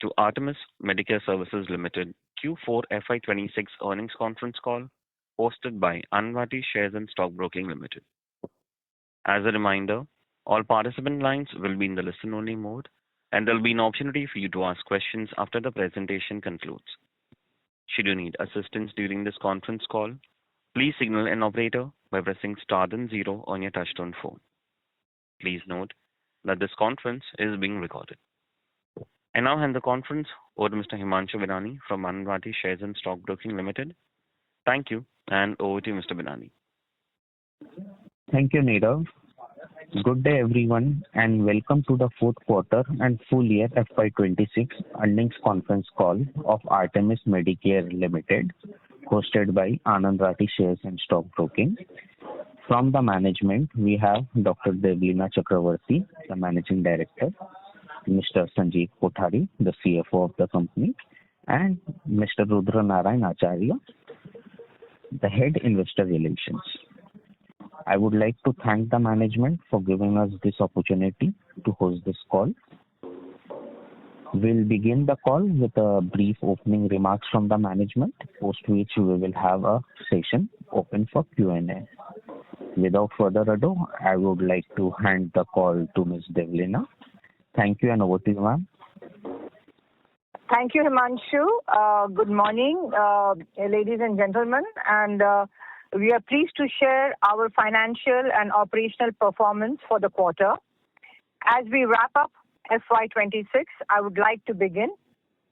to Artemis Medicare Services Limited Q4 FY26 earnings conference call hosted by Anvati Shares and Stock Broking Limited. As a reminder, all participant lines will be in the listen-only mode, and there'll be an opportunity for you to ask questions after the presentation concludes. Should you need assistance during this conference call, please signal an operator by pressing star then zero on your touchtone phone. Please note that this conference is being recorded. I now hand the conference over to Mr. Himanshu Binani from Anvati Shares and Stock Broking Limited. Thank you, and over to you, Mr. Binani. Thank you, Nirav. Good day, everyone, and welcome to the fourth quarter and full year FY26 earnings conference call of Artemis Medicare Limited, hosted by Anand Rathi Shares and Stock Broking. From the management, we have Dr. Devlina Chakravarti, the Managing Director, Mr. Sanjeev Kothari, the CFO of the company, and Mr. Rudra Narayan Acharya, the Head Investor Relations. I would like to thank the management for giving us this opportunity to host this call. We'll begin the call with a brief opening remarks from the management, post which we will have a session open for Q&A. Without further ado, I would like to hand the call to Ms. Devlina. Thank you, and over to you, ma'am. Thank you, Himanshu. Good morning, ladies and gentlemen, and we are pleased to share our financial and operational performance for the quarter. As we wrap up FY26, I would like to begin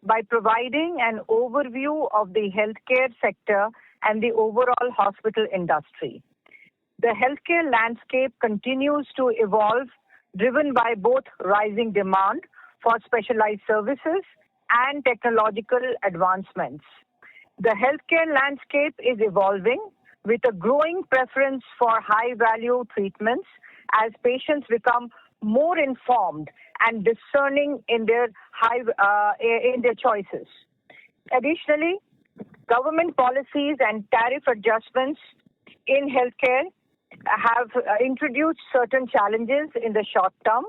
by providing an overview of the healthcare sector and the overall hospital industry. The healthcare landscape continues to evolve, driven by both rising demand for specialized services and technological advancements. The healthcare landscape is evolving with a growing preference for high-value treatments as patients become more informed and discerning in their choices. Additionally, government policies and tariff adjustments in healthcare have introduced certain challenges in the short term,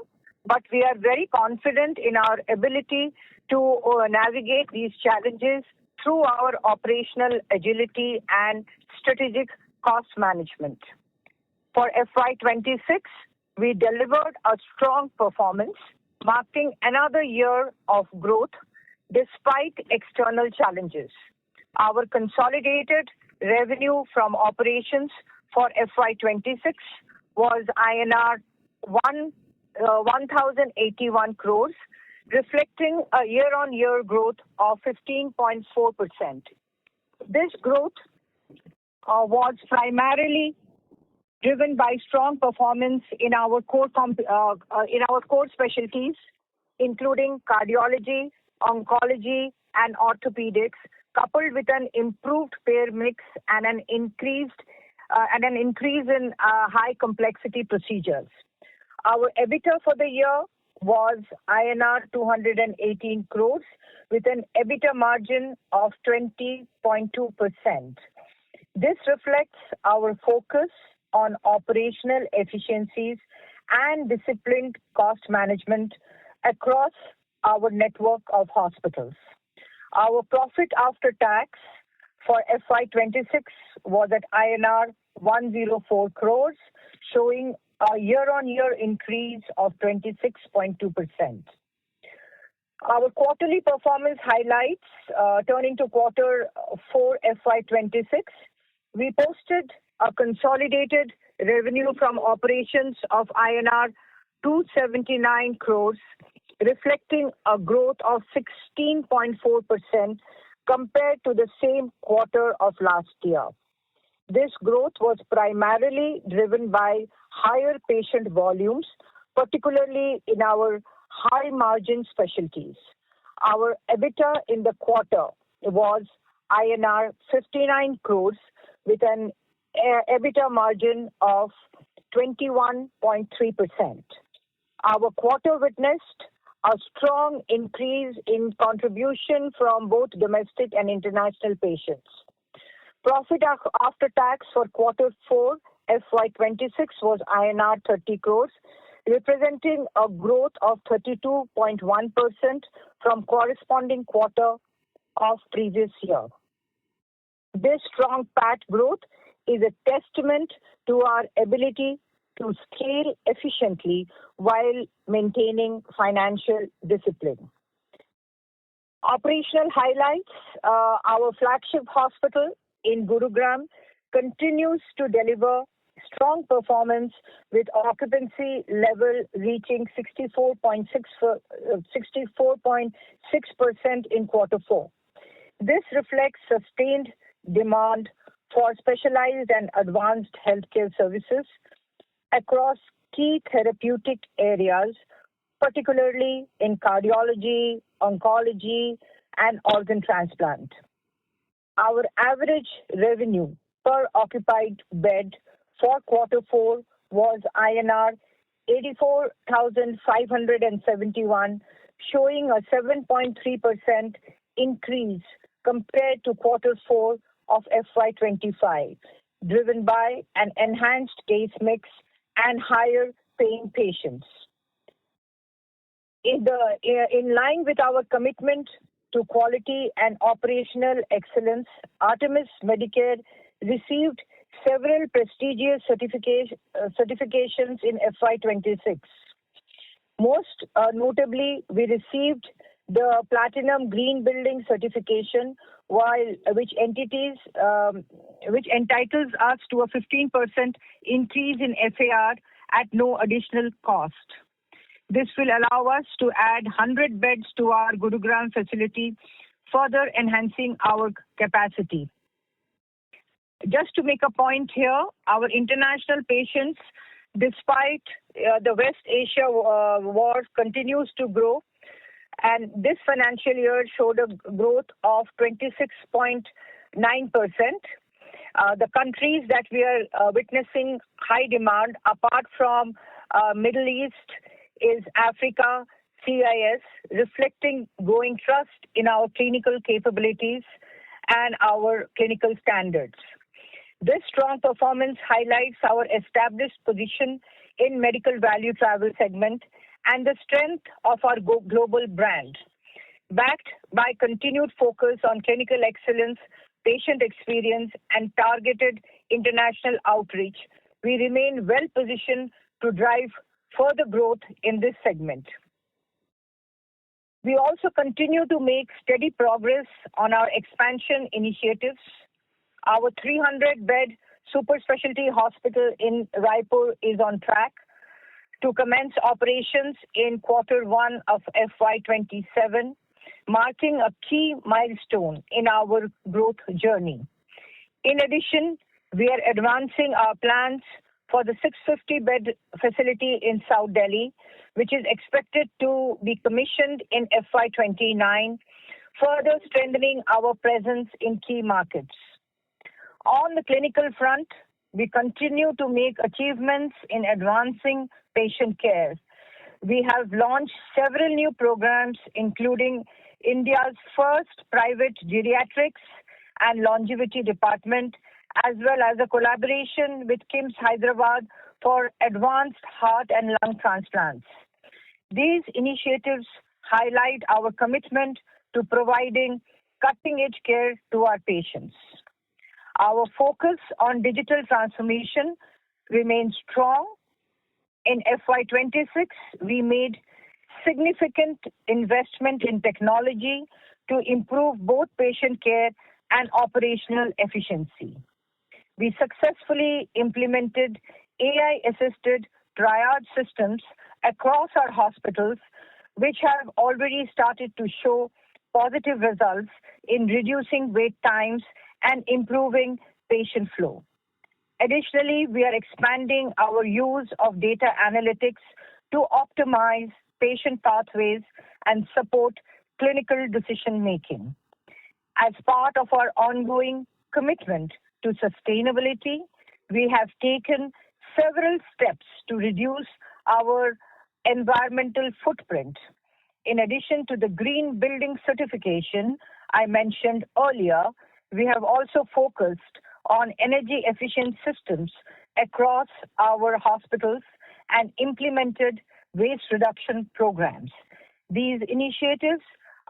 but we are very confident in our ability to navigate these challenges through our operational agility and strategic cost management. For FY26, we delivered a strong performance, marking another year of growth despite external challenges. Our consolidated revenue from operations for FY26 was INR 1,081 crores, reflecting a year-on-year growth of 15.4%. This growth was primarily driven by strong performance in our core specialties, including cardiology, oncology, and orthopedics, coupled with an improved payer mix and an increase in high complexity procedures. Our EBITDA for the year was INR 218 crores with an EBITDA margin of 20.2%. This reflects our focus on operational efficiencies and disciplined cost management across our network of hospitals. Our profit after tax for FY26 was at INR 104 crores, showing a year-on-year increase of 26.2%. Our quarterly performance highlights, turning to quarter 4 FY26, we posted a consolidated revenue from operations of INR 279 crores, reflecting a growth of 16.4% compared to the same quarter of last year. This growth was primarily driven by higher patient volumes, particularly in our high-margin specialties. Our EBITDA in the quarter was INR 59 crores with an EBITDA margin of 21.3%. Our quarter witnessed a strong increase in contribution from both domestic and international patients. Profit after tax for quarter 4 FY26 was INR 30 crores, representing a growth of 32.1% from corresponding quarter of previous year. This strong PAT growth is a testament to our ability to scale efficiently while maintaining financial discipline. Operational highlights, our flagship hospital in Gurugram continues to deliver strong performance with occupancy level reaching 64.6% in quarter 4. This reflects sustained demand for specialized and advanced healthcare services across key therapeutic areas, particularly in cardiology, oncology, and organ transplant. Our average revenue per occupied bed for quarter 4 was INR 84,571, showing a 7.3% increase compared to quarter 4 of FY25, driven by an enhanced case mix and higher paying patients. In line with our commitment to quality and operational excellence, Artemis Medicare received several prestigious certifications in FY26. Most notably, we received the Platinum Green Building certification, which entitles us to a 15% increase in FAR at no additional cost. This will allow us to add 100 beds to our Gurugram facility, further enhancing our capacity. Just to make a point here, our international patients, despite the West Asia war, continues to grow, and this financial year showed a growth of 26.9%. The countries that we are witnessing high demand, apart from Middle East, is Africa, CIS, reflecting growing trust in our clinical capabilities and our clinical standards. This strong performance highlights our established position in medical value travel segment and the strength of our global brand. Backed by continued focus on clinical excellence, patient experience, and targeted international outreach, we remain well positioned to drive further growth in this segment. We also continue to make steady progress on our expansion initiatives. Our 300-bed super specialty hospital in Raipur is on track to commence operations in quarter 1 of FY27, marking a key milestone in our growth journey. In addition, we are advancing our plans for the 650-bed facility in South Delhi, which is expected to be commissioned in FY29, further strengthening our presence in key markets. On the clinical front, we continue to make achievements in advancing patient care. We have launched several new programs, including India's first private geriatrics and longevity department, as well as a collaboration with KIMS Hyderabad for advanced heart and lung transplants. These initiatives highlight our commitment to providing cutting-edge care to our patients. Our focus on digital transformation remains strong. In FY26, we made significant investment in technology to improve both patient care and operational efficiency. We successfully implemented AI-assisted triage systems across our hospitals, which have already started to show positive results in reducing wait times and improving patient flow. Additionally, we are expanding our use of data analytics to optimize patient pathways and support clinical decision-making. As part of our ongoing commitment to sustainability, we have taken several steps to reduce our environmental footprint. In addition to the Green Building certification I mentioned earlier, we have also focused on energy efficient systems across our hospitals and implemented waste reduction programs. These initiatives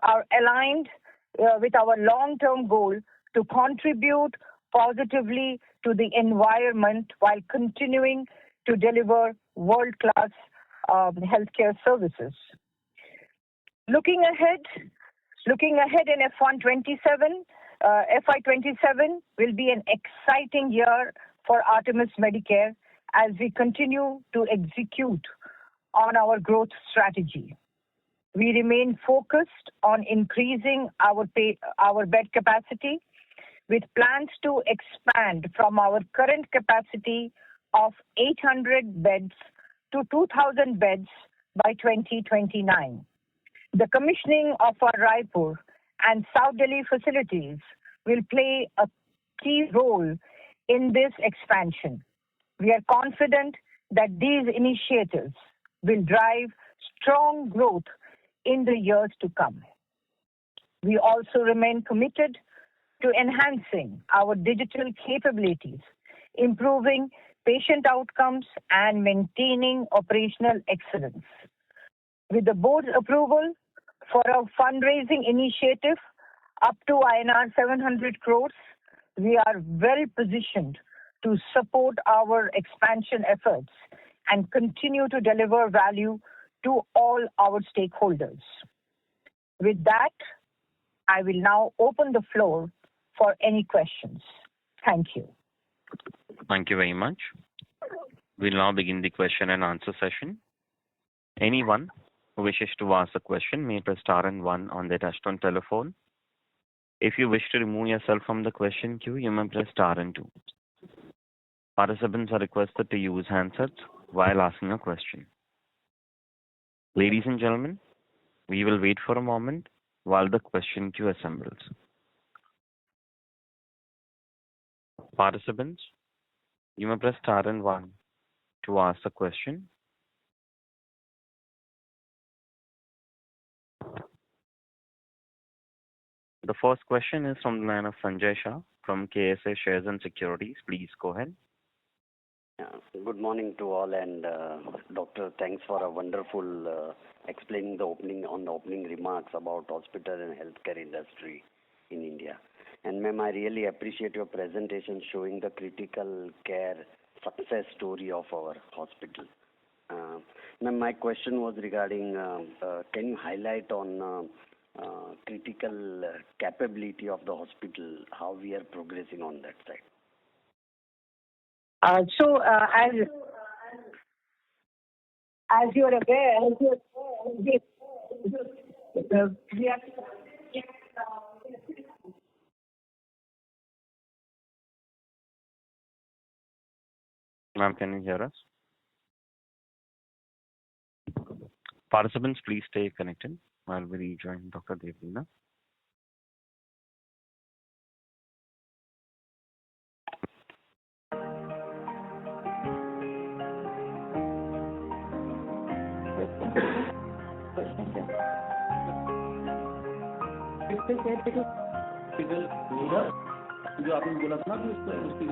are aligned with our long-term goal to contribute positively to the environment while continuing to deliver world-class healthcare services. Looking ahead in FY27 will be an exciting year for Artemis Medicare as we continue to execute on our growth strategy. We remain focused on increasing our bed capacity with plans to expand from our current capacity of 800 beds to 2,000 beds by 2029. The commissioning of our Raipur and South Delhi facilities will play a key role in this expansion. We are confident that these initiatives will drive strong growth in the years to come. We also remain committed to enhancing our digital capabilities, improving patient outcomes, and maintaining operational excellence. With the board's approval for a fundraising initiative up to INR 700 crores, we are well positioned to support our expansion efforts and continue to deliver value to all our stakeholders. With that, I will now open the floor for any questions. Thank you. Thank you very much. We'll now begin the question and answer session. Anyone who wishes to ask a question may press star and one on their touchtone telephone. If you wish to remove yourself from the question queue, you may press star and two. Participants are requested to use handsets while asking a question. Ladies and gentlemen, we will wait for a moment while the question queue assembles. Participants, you may press star and one to ask a question. The first question is from the line of Sanjay Shah from KSA Shares and Securities. Please go ahead. Good morning to all, and Doctor, thanks for a wonderful explaining the opening remarks about hospital and healthcare industry in India. And ma'am, I really appreciate your presentation showing the critical care success story of our hospital. Ma'am, my question was regarding, can you highlight on critical capability of the hospital, how we are progressing on that side? As you're aware, we are Ma'am, can you hear us? Participants, please stay connected while we rejoin Dr. Devlina. जो आपने बोला था ना कि उसकी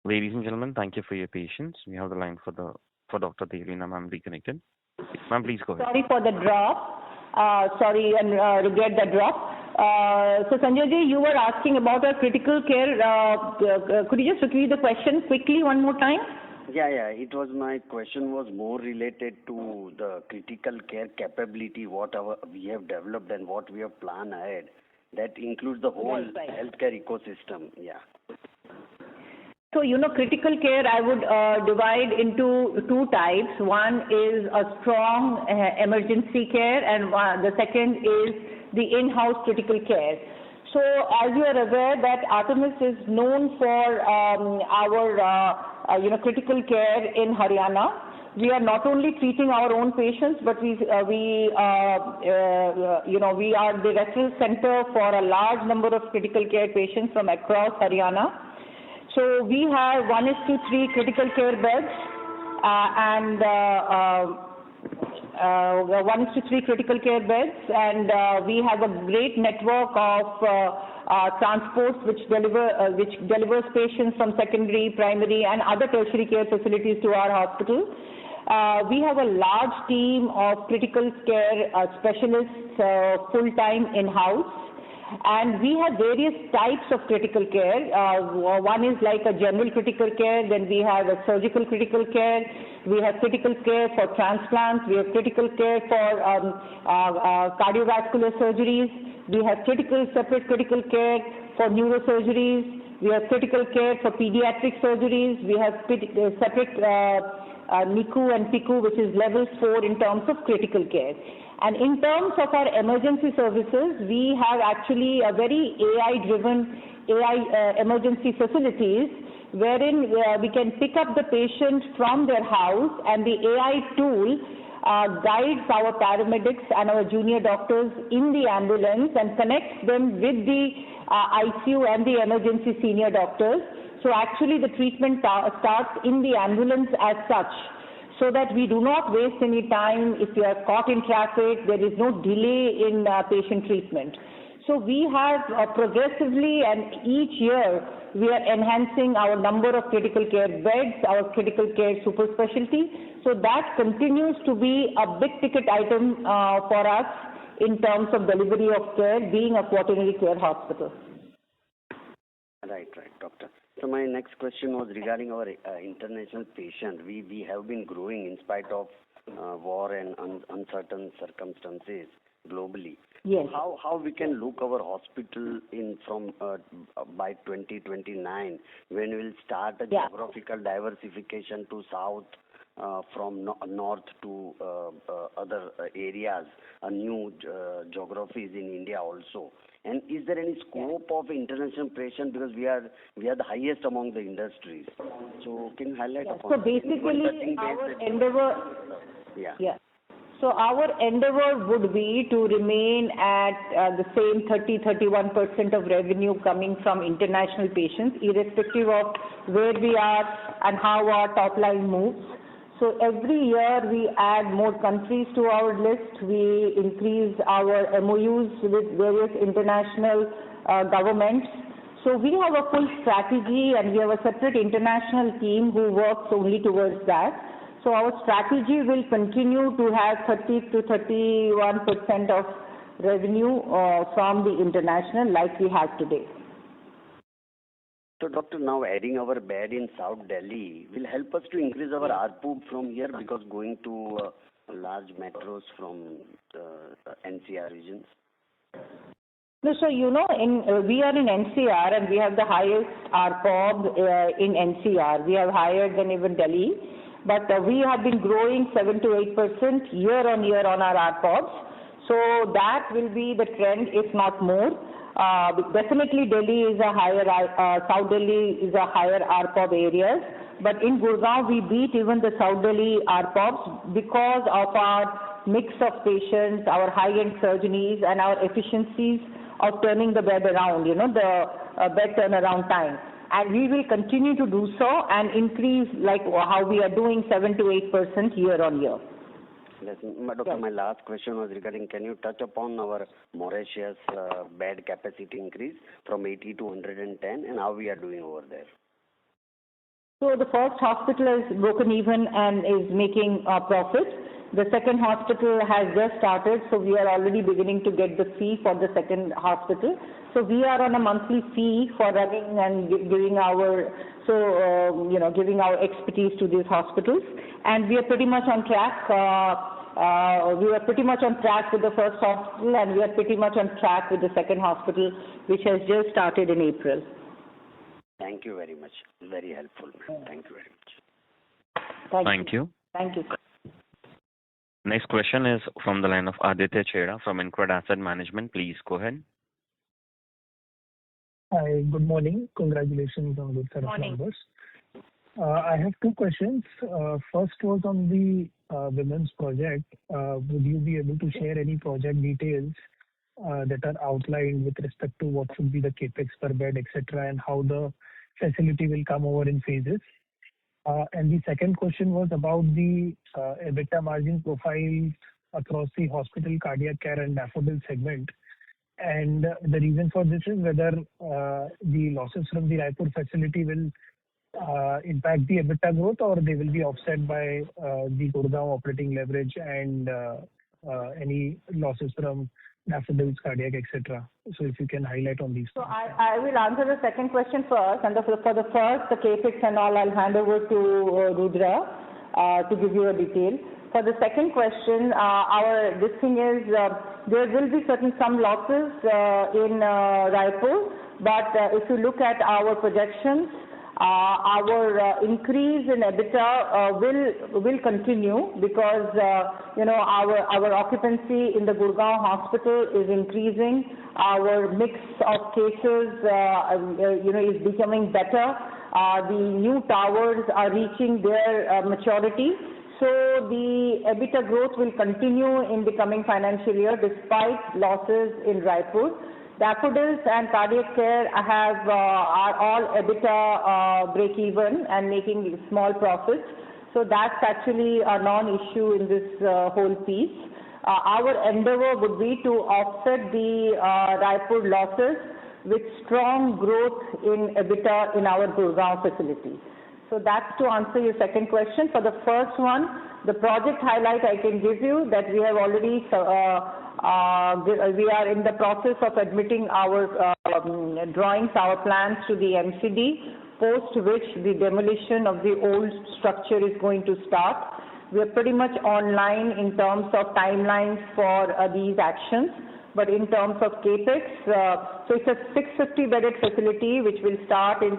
Ladies and gentlemen, thank you for your patience. We have the line for Dr. Devlina, ma'am, reconnected. Ma'am, please go ahead. Sorry for the drop. Regret the drop. So Sanjay ji, you were asking about our critical care. Could you just repeat the question quickly one more time? Yeah. It was my question was more related to the critical care capability, what we have developed and what we have planned ahead. That includes the whole healthcare ecosystem. Yeah. So, critical care I would divide into two types. One is a strong emergency care, and the second is the in-house critical care. So, as you are aware that Artemis is known for our critical care in Haryana. We are not only treating our own patients, but we are the referral center for a large number of critical care patients from across Haryana. So we have 1:3 critical care beds and 1:3 critical care beds, and we have a great network of transports which delivers patients from secondary, primary, and other tertiary care facilities to our hospital. We have a large team of critical care specialists full-time in-house, and we have various types of critical care. One is like a general critical care, then we have a surgical critical care, we have critical care for transplants, we have critical care for cardiovascular surgeries, we have separate critical care for neurosurgeries, we have critical care for pediatric surgeries, we have separate NICU and PICU, which is level 4 in terms of critical care. And in terms of our emergency services, we have actually a very AI-driven emergency facilities, wherein we can pick up the patient from their house, and the AI tool guides our paramedics and our junior doctors in the ambulance and connects them with the ICU and the emergency senior doctors. So actually the treatment starts in the ambulance as such, so that we do not waste any time. If you are caught in traffic, there is no delay in patient treatment. So we have progressively, and each year we are enhancing our number of critical care beds, our critical care super specialty. So that continues to be a big ticket item for us in terms of delivery of care, being a quaternary care hospital. Right, doctor. So my next question was regarding our international patient. We have been growing in spite of war and uncertain circumstances globally. Yes. How we can look our hospital by 2029, when we will start a geographical diversification to south, from north to other areas, new geographies in India also. And is there any scope of international patient, because we are the highest among the industries? So can you highlight upon? So basically our endeavor. So our endeavor would be to remain at the same 30-31% of revenue coming from international patients, irrespective of where we are and how our top line moves. So every year we add more countries to our list. We increase our MOUs with various international governments. So we have a full strategy, and we have a separate international team who works only towards that. So our strategy will continue to have 30-31% of revenue from the international, like we have today. So, doctor, now adding our bed in South Delhi will help us to increase our ARPU from here, because going to large metros from NCR regions? No, so we are in NCR, and we have the highest ARPOB in NCR. We have higher than even Delhi, but we have been growing 7 to 8% year on year on our ARPOBs. So that will be the trend, if not more. Definitely Delhi is a higher, South Delhi is a higher ARPOB areas, but in Gurgaon we beat even the South Delhi ARPOBs because of our mix of patients, our high-end surgeries, and our efficiencies of turning the bed around, the bed turnaround time. And we will continue to do so and increase like how we are doing 7 to 8% year on year. Doctor, my last question was regarding, can you touch upon our Mauritius bed capacity increase from 80 to 110, and how we are doing over there? So the first hospital has broken even and is making a profit. The second hospital has just started, so we are already beginning to get the fee for the second hospital. So we are on a monthly fee for running and giving our giving our expertise to these hospitals, and we are pretty much on track. We are pretty much on track with the first hospital, and we are pretty much on track with the second hospital, which has just started in April. Thank you very much. Very helpful. Thank you very much. Thank you. Thank you. Next question is from the line of Aditya Chheda from InCred Asset Management. Please go ahead. Hi, good morning. Congratulations on good set of numbers. I have two questions. First was on the women's project. Would you be able to share any project details that are outlined with respect to what should be the capex per bed, etc., and how the facility will come over in phases? And the second question was about the EBITDA margin profile across the hospital, cardiac care, and daffodil segment. And the reason for this is whether the losses from the Raipur facility will impact the EBITDA growth, or they will be offset by the Gurgaon operating leverage and any losses from daffodils, cardiac, etc. So if you can highlight on these. So I will answer the second question first, and for the first, the capex and all, I'll hand over to Rudra to give you a detail. For the second question, this thing is there will be some losses in Raipur, but if you look at our projections, our increase in EBITDA will continue because our occupancy in the Gurgaon hospital is increasing. Our mix of cases is becoming better. The new towers are reaching their maturity. So the EBITDA growth will continue in the coming financial year despite losses in Raipur. Daffodils and cardiac care are all EBITDA break-even and making small profits. So that's actually a non-issue in this whole piece. Our endeavor would be to offset the Raipur losses with strong growth in EBITDA in our Gurgaon facility. So that's to answer your second question. For the first one, the project highlight I can give you that we have already we are in the process of admitting our drawings, our plans to the MCD, post which the demolition of the old structure is going to start. We are pretty much online in terms of timelines for these actions. But in terms of capex, so it's a 650-bedded facility which will start in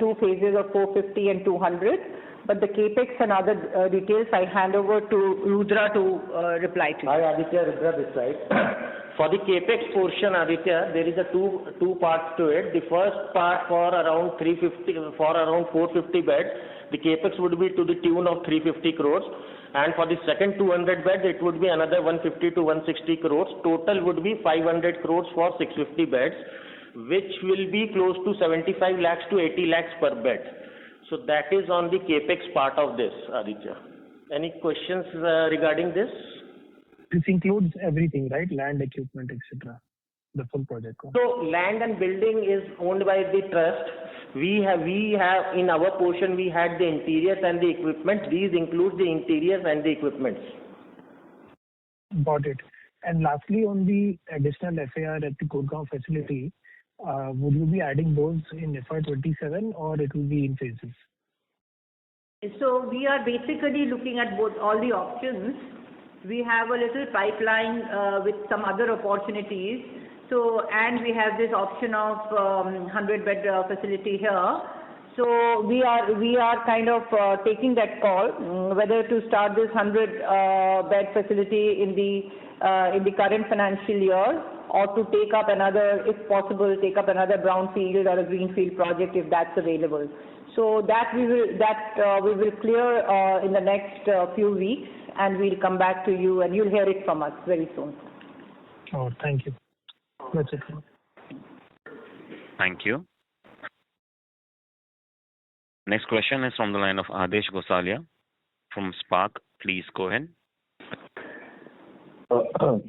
two phases of 450 and 200. But the capex and other details I hand over to Rudra to reply to. Hi Aditya, Rudra this side. For the capex portion, Aditya, there is a two parts to it. The first part for around 450 beds, the capex would be to the tune of 350 crores. And for the second 200 beds, it would be another 150 to 160 crores. Total would be 500 crores for 650 beds, which will be close to 75 lakhs to 80 lakhs per bed. So that is on the capex part of this, Aditya. Any questions regarding this? This includes everything, right? Land, equipment, etc. The full project cost. So land and building is owned by the trust. We have in our portion we had the interiors and the equipment. These include the interiors and the equipments. Got it. And lastly, on the additional FAR at the Gurgaon facility, would you be adding those in FY27 or it will be in phases? So we are basically looking at all the options. We have a little pipeline with some other opportunities. So, and we have this option of 100-bed facility here. So we are kind of taking that call whether to start this 100-bed facility in the current financial year, or to take up another, if possible, take up another brownfield or a greenfield project if that's available. So that we will clear in the next few weeks, and we'll come back to you, and you'll hear it from us very soon. Oh, thank you. That's it. Thank you. Next question is from the line of Adesh Gosalia from Spark. Please go ahead.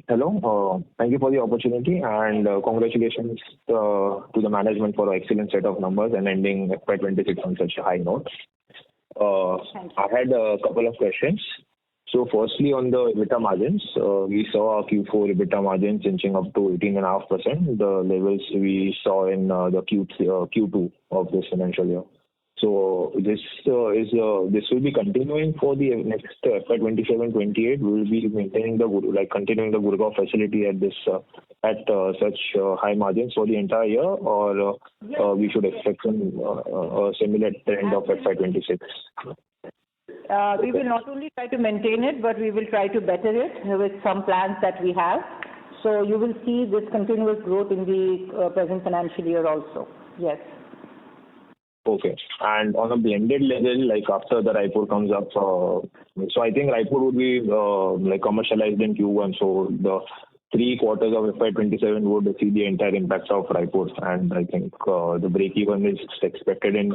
Hello. Thank you for the opportunity, and congratulations to the management for an excellent set of numbers and ending FY26 on such a high note. I had a couple of questions. So firstly, on the EBITDA margins, we saw our Q4 EBITDA margins inching up to 18.5%, the levels we saw in the Q2 of this financial year. So this will be continuing for the next FY27-28. We will be maintaining continuing the Gurgaon facility at such high margins for the entire year, or we should expect a similar trend of FY26. We will not only try to maintain it, but we will try to better it with some plans that we have. So you will see this continuous growth in the present financial year also. Yes. Okay. And on a blended level, like after the Raipur comes up, so I think Raipur would be like commercialized in Q1. So the 3 quarters of FY27 would see the entire impact of Raipur. And I think the break-even is expected in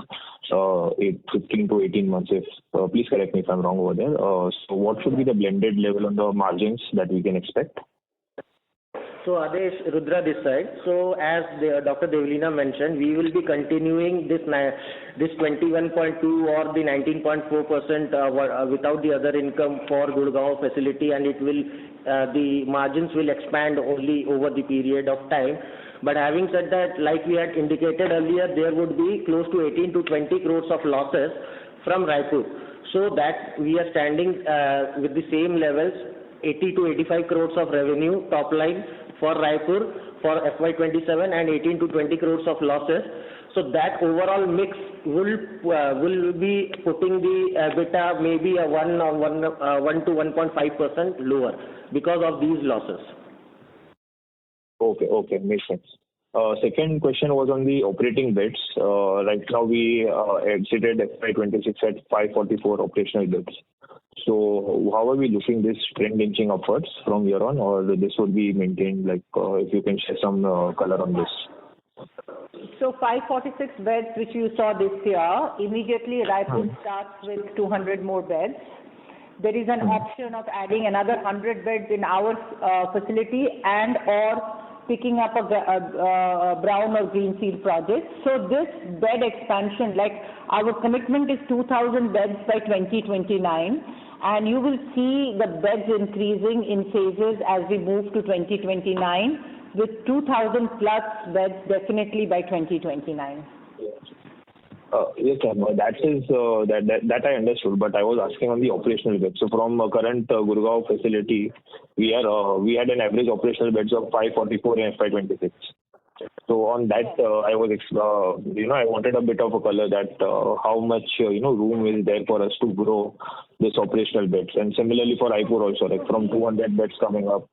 15 to 18 months. If please correct me if I'm wrong over there. So what should be the blended level on the margins that we can expect? So Adesh, Rudra this side. So as Dr. Devalina mentioned, we will be continuing this 21.2 or the 19.4% without the other income for Gurgaon facility, and it will the margins will expand only over the period of time. But having said that, like we had indicated earlier, there would be close to 18 to 20 crores of losses from Raipur. So that we are standing with the same levels, 80 to 85 crores of revenue top line for Raipur for FY27 and 18 to 20 crores of losses. So that overall mix will be putting the EBITDA maybe a 1 to 1.5% lower because of these losses. Okay, makes sense. Second question was on the operating beds. Right now we exited FY26 at 544 operational beds. So how are we looking this trend inching upwards from here on, or this would be maintained? Like if you can share some color on this. So 546 beds which you saw this year, immediately Raipur starts with 200 more beds. There is an option of adding another 100 beds in our facility and or picking up a brown or greenfield project. So this bed expansion, like our commitment is 2,000 beds by 2029, and you will see the beds increasing in phases as we move to 2029 with 2,000 plus beds definitely by 2029. Yes, that I understood, but I was asking on the operational beds. So from current Gurgaon facility, we had an average operational beds of 544 in FY26. So on that, I wanted a bit of a color that how much room is there for us to grow this operational beds, and similarly for Raipur also, like from 200 beds coming up,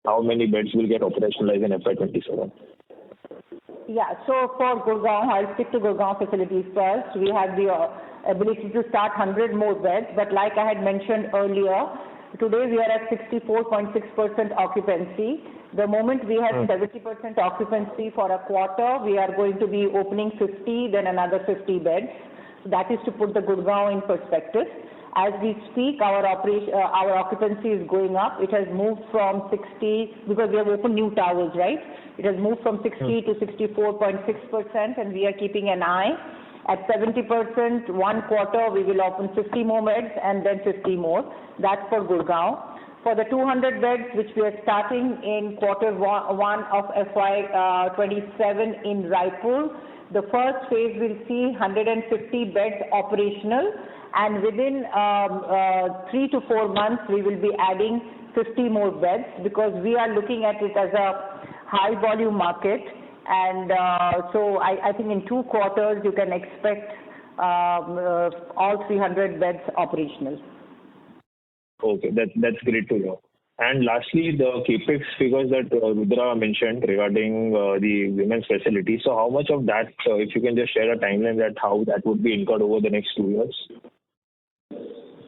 how many beds will get operationalized in FY27? Yeah, so for Gurgaon, I'll stick to Gurgaon facilities first. We have the ability to start 100 more beds, but like I had mentioned earlier, today we are at 64.6% occupancy. The moment we have 70% occupancy for a quarter, we are going to be opening 50, then another 50 beds. So that is to put the Gurgaon in perspective. As we speak, our occupancy is going up. It has moved from 60, because we have opened new towers, right? It has moved from 60 to 64.6%, and we are keeping an eye. At 70%, one quarter, we will open 50 more beds and then 50 more. That's for Gurgaon. For the 200 beds, which we are starting in quarter one of FY27 in Raipur, the first phase will see 150 beds operational, and within 3 to 4 months, we will be adding 50 more beds, because we are looking at it as a high volume market. And so I think in 2 quarters, you can expect all 300 beds operational. Okay, that's great to hear. And lastly, the capex figures that Rudra mentioned regarding the women's facility. So how much of that, if you can just share a timeline that how that would be incurred over the next 2 years?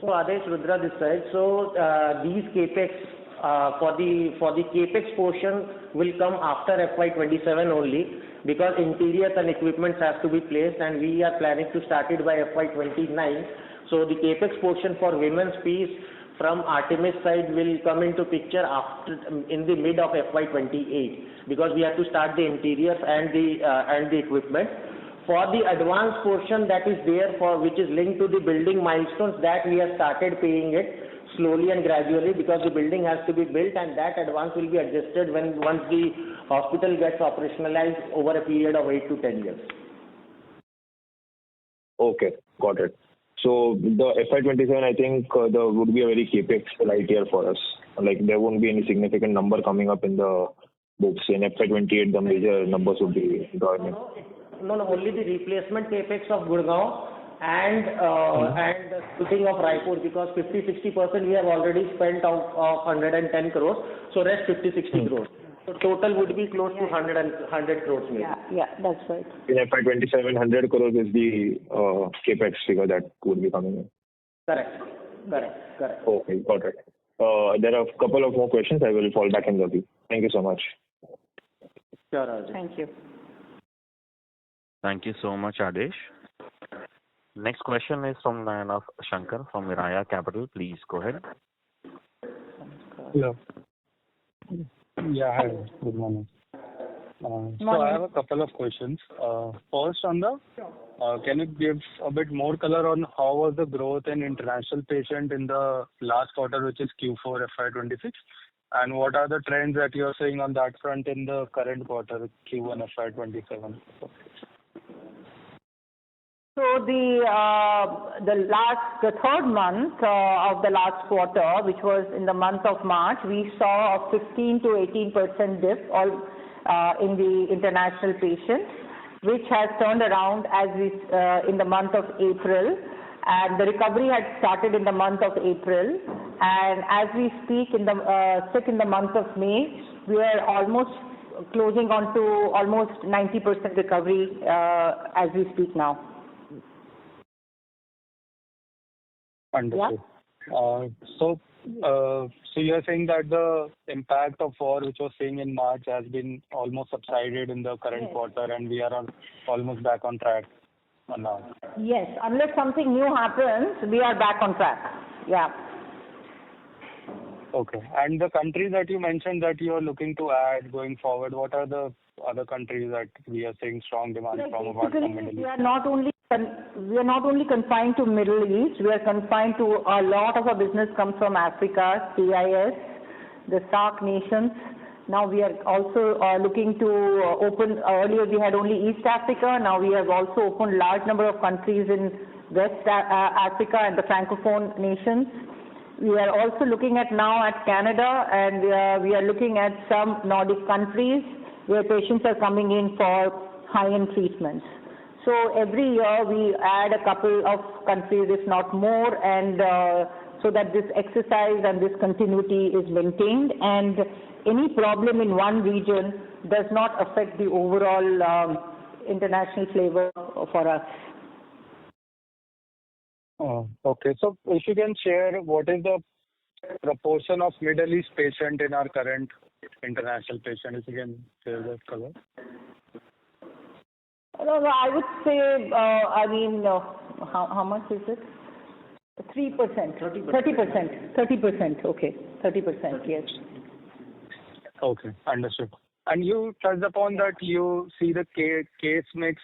So Adesh, Rudra this side. So these capex for the capex portion will come after FY27 only, because interiors and equipment have to be placed, and we are planning to start it by FY29. So the capex portion for women's piece from Artemis side will come into picture in the mid of FY28, because we have to start the interiors and the equipment. For the advance portion that is there which is linked to the building milestones, that we have started paying it slowly and gradually, because the building has to be built, and that advance will be adjusted once the hospital gets operationalized over a period of 8 to 10 years. Okay, got it. So the FY27, I think would be a very capex light year for us. Like there won't be any significant number coming up in the books. In FY28, the major numbers would be going in. No, only the replacement capex of Gurgaon and the splitting of Raipur, because 50-60% we have already spent of 110 crores. So rest 50-60 crores. So total would be close to 100 crores maybe. Yeah, that's right. In FY27, 100 crores is the capex figure that would be coming in. Correct. Okay, got it. There are a couple of more questions. I will fall back in the queue. Thank you so much. Sure, Adesh. Thank you. Thank you so much, Adesh. Next question is from the line of Shankar from Miraya Capital. Please go ahead. Hello. Yeah, hi. Good morning. So I have a couple of questions. First, on the, can you give a bit more color on how was the growth in international patient in the last quarter, which is Q4 FY26? And what are the trends that you are seeing on that front in the current quarter, Q1 FY27? So the third month of the last quarter, which was in the month of March, we saw a 15 to 18% dip in the international patients, which has turned around in the month of April, and the recovery had started in the month of April, and as we speak in the month of May, we are almost closing on to almost 90% recovery as we speak now. Understood. Yeah. So you are saying that the impact of war, which was seen in March, has been almost subsided in the current quarter, and we are almost back on track now. Yes, unless something new happens, we are back on track. Yeah. Okay. And the countries that you mentioned that you are looking to add going forward, what are the other countries that we are seeing strong demand from apart from Middle East? We are not only confined to Middle East. We are confined to a lot of our business comes from Africa, CIS, the SAARC nations. Now we are also looking to open. Earlier we had only East Africa. Now we have also opened large number of countries in West Africa and the Francophone nations. We are also looking at Canada, and we are looking at some Nordic countries where patients are coming in for high-end treatments. So every year we add a couple of countries, if not more, and so that this exercise and this continuity is maintained, and any problem in one region does not affect the overall international flavor for us. Oh, okay. So if you can share what is the proportion of Middle East patient in our current international patient, if you can share that color. No, I would say, how much is it? 3%. 30%. Okay. 30%, yes. Okay, understood. And you touched upon that you see the case mix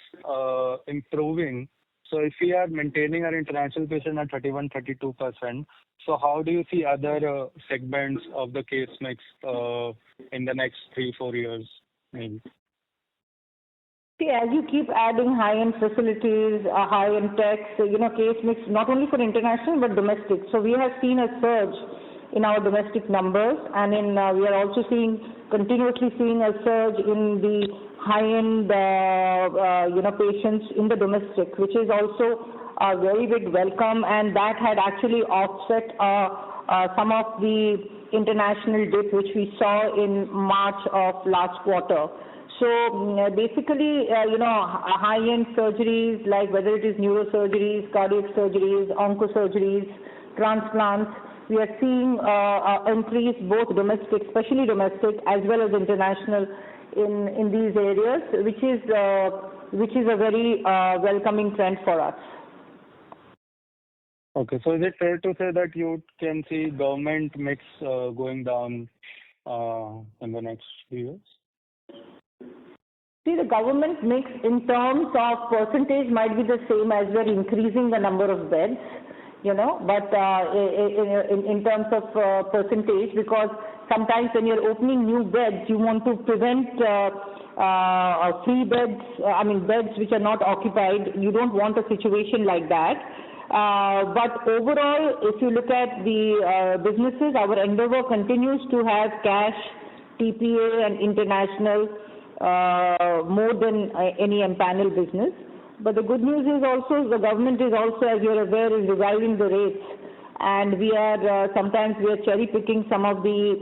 improving. So if we are maintaining our international patient at 31-32%, so how do you see other segments of the case mix in the next 3-4 years, maybe? See, as you keep adding high-end facilities, high-end techs, case mix not only for international but domestic. So we have seen a surge in our domestic numbers, and we are also continuously seeing a surge in the high-end, patients in the domestic, which is also a very big welcome, and that had actually offset some of the international dip which we saw in March of last quarter. So basically, high-end surgeries, like whether it is neurosurgeries, cardiac surgeries, oncosurgeries, transplants, we are seeing increase both domestic, especially domestic, as well as international in these areas, which is a very welcoming trend for us. Okay, so is it fair to say that you can see government mix going down in the next few years? See, the government mix in terms of percentage might be the same as we're increasing the number of beds, but in terms of percentage, because sometimes when you're opening new beds, you want to prevent free beds, beds which are not occupied. You don't want a situation like that. But overall, if you look at the businesses, our endeavor continues to have cash, TPA and international more than any empanel business. But the good news is also the government is also, as you're aware, is revising the rates and we are sometimes we are cherry picking some of the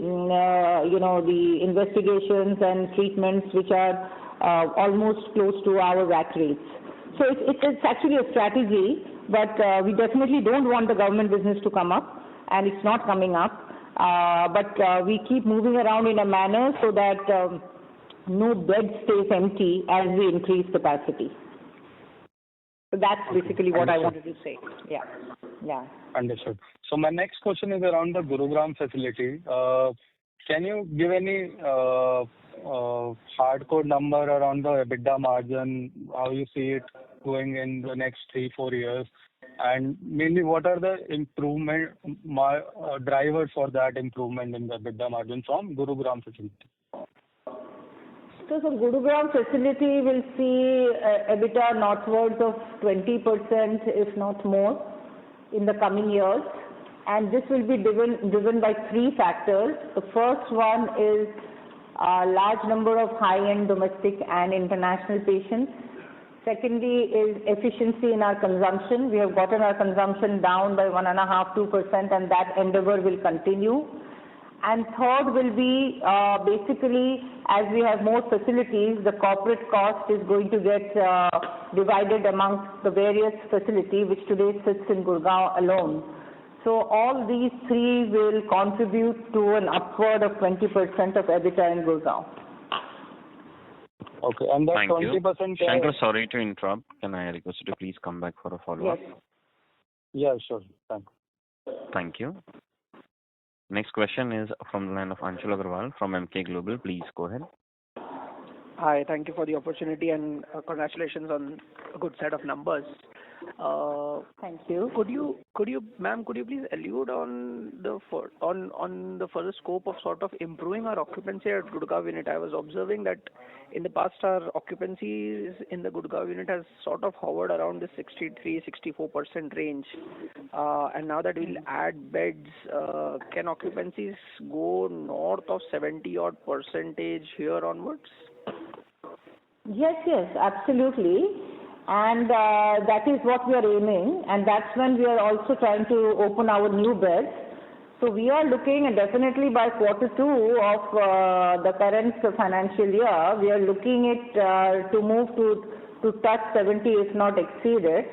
the investigations and treatments which are almost close to our WAC rates. So it's actually a strategy, but we definitely don't want the government business to come up, and it's not coming up. But we keep moving around in a manner so that no bed stays empty as we increase capacity. So that's basically what I wanted to say. Yeah. Understood. So my next question is around the Gurugram facility. Can you give any hardcore number around the EBITDA margin, how you see it going in the next 3-4 years? And mainly, what are the improvement drivers for that improvement in the EBITDA margin from Gurugram facility? So Gurugram facility will see EBITDA northwards of 20%, if not more, in the coming years. And this will be driven by 3 factors. The first one is a large number of high-end domestic and international patients. Secondly is efficiency in our consumption. We have gotten our consumption down by 1.5-2%, and that endeavor will continue. And third will be basically, as we have more facilities, the corporate cost is going to get divided amongst the various facilities, which today sits in Gurgaon alone. So all these 3 will contribute to an upward of 20% of EBITDA in Gurgaon. Okay, and that Thank 20%. You. Shankar, sorry to interrupt. Can I request you to please come back for a follow-up? Yes. Yeah, sure. Thanks. Thank you. Next question is from the line of Anshul Agarwal from MK Global. Please go ahead. Hi, thank you for the opportunity and congratulations on a good set of numbers. Thank you. Could you, ma'am, could you please allude on the further scope of sort of improving our occupancy at Gurgaon unit? I was observing that in the past our occupancies in the Gurgaon unit has sort of hovered around the 63-64% range, and now that we'll add beds, can occupancies go north of 70% here onwards? Yes, absolutely. And that is what we are aiming, and that's when we are also trying to open our new beds. So we are looking, and definitely by quarter 2 of the current financial year, we are looking at to move to touch 70, if not exceed it.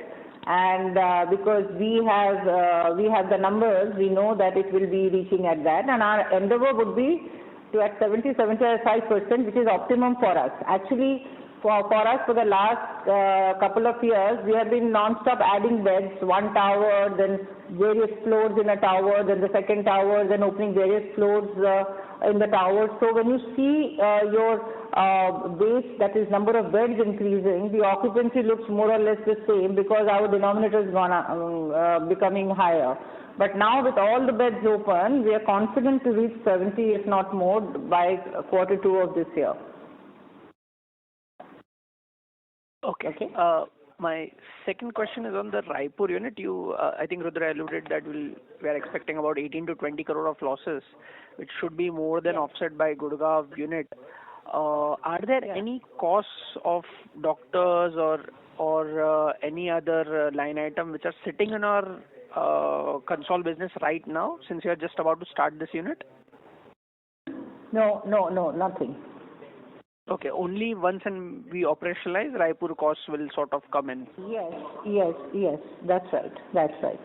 And because we have the numbers, we know that it will be reaching at that, and our endeavor would be to at 70-75%, which is optimum for us. Actually, for us, for the last couple of years, we have been non-stop adding beds, one tower, then various floors in a tower, then the second tower, then opening various floors in the tower. So when you see your base, that is number of beds increasing, the occupancy looks more or less the same because our denominator is becoming higher. But now with all the beds open, we are confident to reach 70, if not more, by quarter 2 of this year. Okay. My second question is on the Raipur unit. I think Rudra alluded that we are expecting about 18 to 20 crore of losses, which should be more than offset by Gurgaon unit. Are there any costs of doctors or any other line item which are sitting in our Concall business right now, since you are just about to start this unit? No, nothing. Okay, only once we operationalize, Raipur costs will sort of come in. Yes, that's right.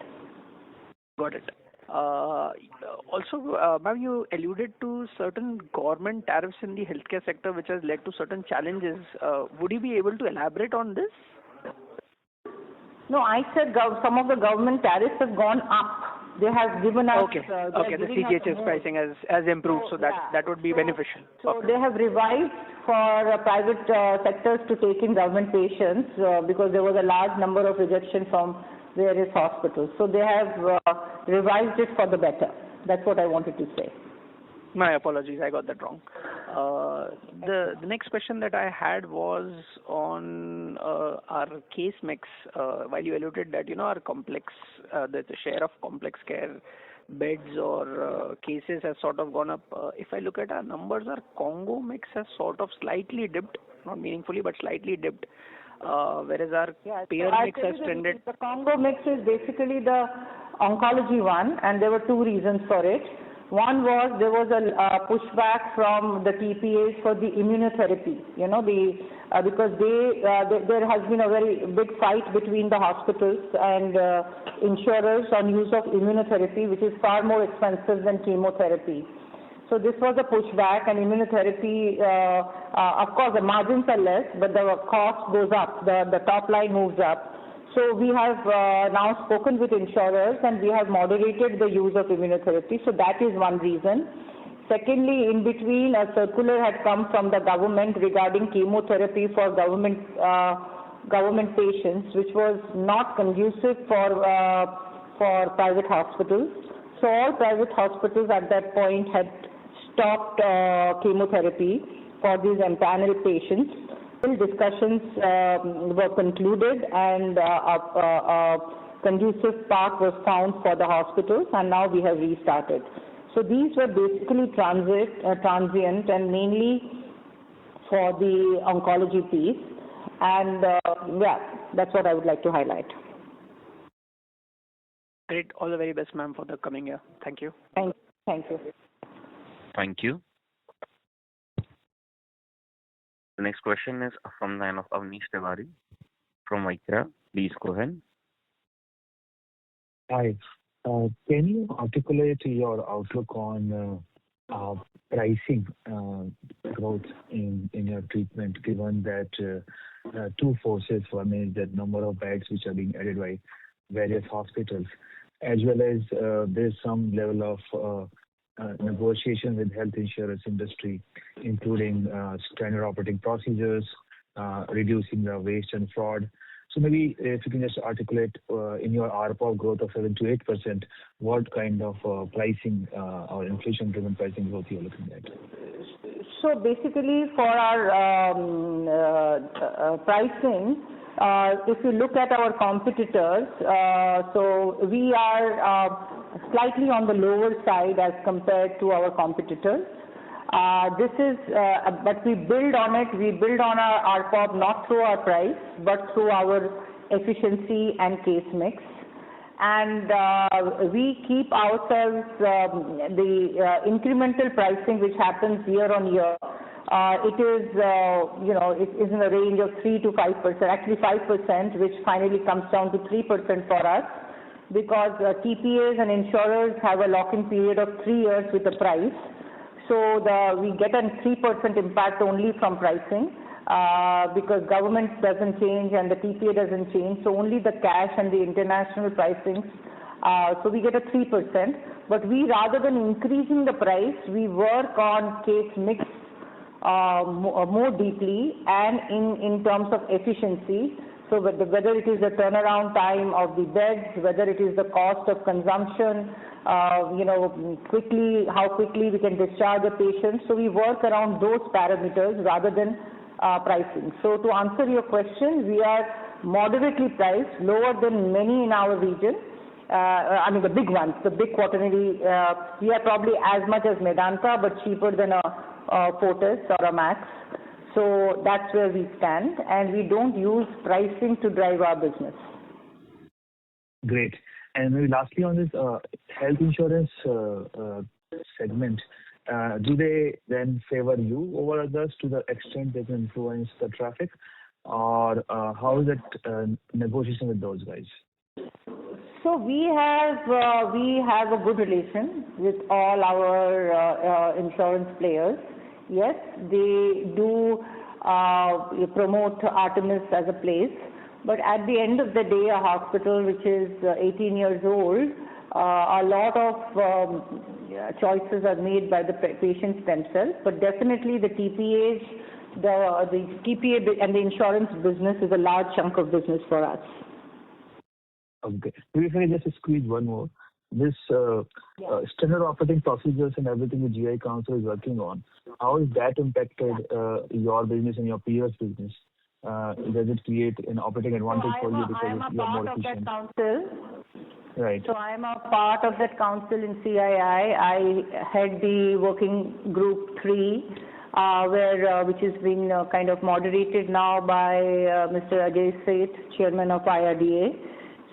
Got it. Also, ma'am, you alluded to certain government tariffs in the healthcare sector which has led to certain challenges. Would you be able to elaborate on this? No, I said some of the government tariffs have gone up. They have given us... Okay, the CGHS pricing has improved, so that would be beneficial. So they have revised for private sectors to take in government patients because there was a large number of rejections from various hospitals. So they have revised it for the better. That's what I wanted to say. My apologies, I got that wrong. The next question that I had was on our case mix. While you alluded that our complex, the share of complex care beds or cases has sort of gone up. If I look at our numbers, our Congo mix has sort of slightly dipped, not meaningfully, but slightly dipped. Whereas our payer mix has trended. The Congo mix is basically the oncology one, and there were two reasons for it. One was there was a pushback from the TPAs for the immunotherapy, because there has been a very big fight between the hospitals and insurers on use of immunotherapy, which is far more expensive than chemotherapy. So this was a pushback, and immunotherapy, of course, the margins are less, but the cost goes up, the top line moves up. So we have now spoken with insurers, and we have moderated the use of immunotherapy. So that is one reason. Secondly, in between, a circular had come from the government regarding chemotherapy for government patients, which was not conducive for private hospitals. So all private hospitals at that point had stopped chemotherapy for these empaneled patients. Discussions were concluded, and a conducive path was found for the hospitals, and now we have restarted. So these were basically transient and mainly for the oncology piece, and that's what I would like to highlight. Great. All the very best, ma'am, for the coming year. Thank you. Thank you. Thank you. The next question is from the line of Avnish Tiwari from Vaikra. Please go ahead. Hi. Can you articulate your outlook on pricing growth in your treatment, given that two forces, one is the number of beds which are being added by various hospitals, as well as there's some level of negotiation with health insurance industry, including standard operating procedures, reducing the waste and fraud. So maybe if you can just articulate in your ARPOB growth of 7 to 8%, what kind of pricing or inflation-driven pricing growth you're looking at? So basically for our pricing, if you look at our competitors, so we are slightly on the lower side as compared to our competitors. But we build on it. We build on our ARPOB not through our price, but through our efficiency and case mix. And we keep ourselves the incremental pricing which happens year on year. It is, it is in the range of 3 to 5%, actually 5%, which finally comes down to 3% for us, because TPAs and insurers have a lock-in period of 3 years with the price. So we get a 3% impact only from pricing, because government doesn't change and the TPA doesn't change. So only the cash and the international pricing. So we get a 3%. But we, rather than increasing the price, we work on case mix more deeply and in terms of efficiency. So whether it is the turnaround time of the beds, whether it is the cost of consumption, how quickly we can discharge the patient. So we work around those parameters rather than pricing. So to answer your question, we are moderately priced, lower than many in our region. The big ones, the big quaternary, we are probably as much as Medanta, but cheaper than a Fortis or a Max. So that's where we stand, and we don't use pricing to drive our business. Great. And maybe lastly on this health insurance segment, do they then favor you over others to the extent they can influence the traffic, or how is it negotiation with those guys? So we have a good relation with all our insurance players. Yes, they do promote Artemis as a place, but at the end of the day, a hospital which is 18 years old, a lot of choices are made by the patients themselves. But definitely the TPAs, the TPA and the insurance business is a large chunk of business for us. Okay. Maybe if I just squeeze one more. This standard operating procedures and everything the GI Council is working on, how has that impacted your business and your peers' business? Does it create an operating advantage for you because you are more efficient? I am a part of that council. Right. So I am a part of that council in CII. I head the working group 3, which is being kind of moderated now by Mr. Ajay Seth, chairman of IRDA.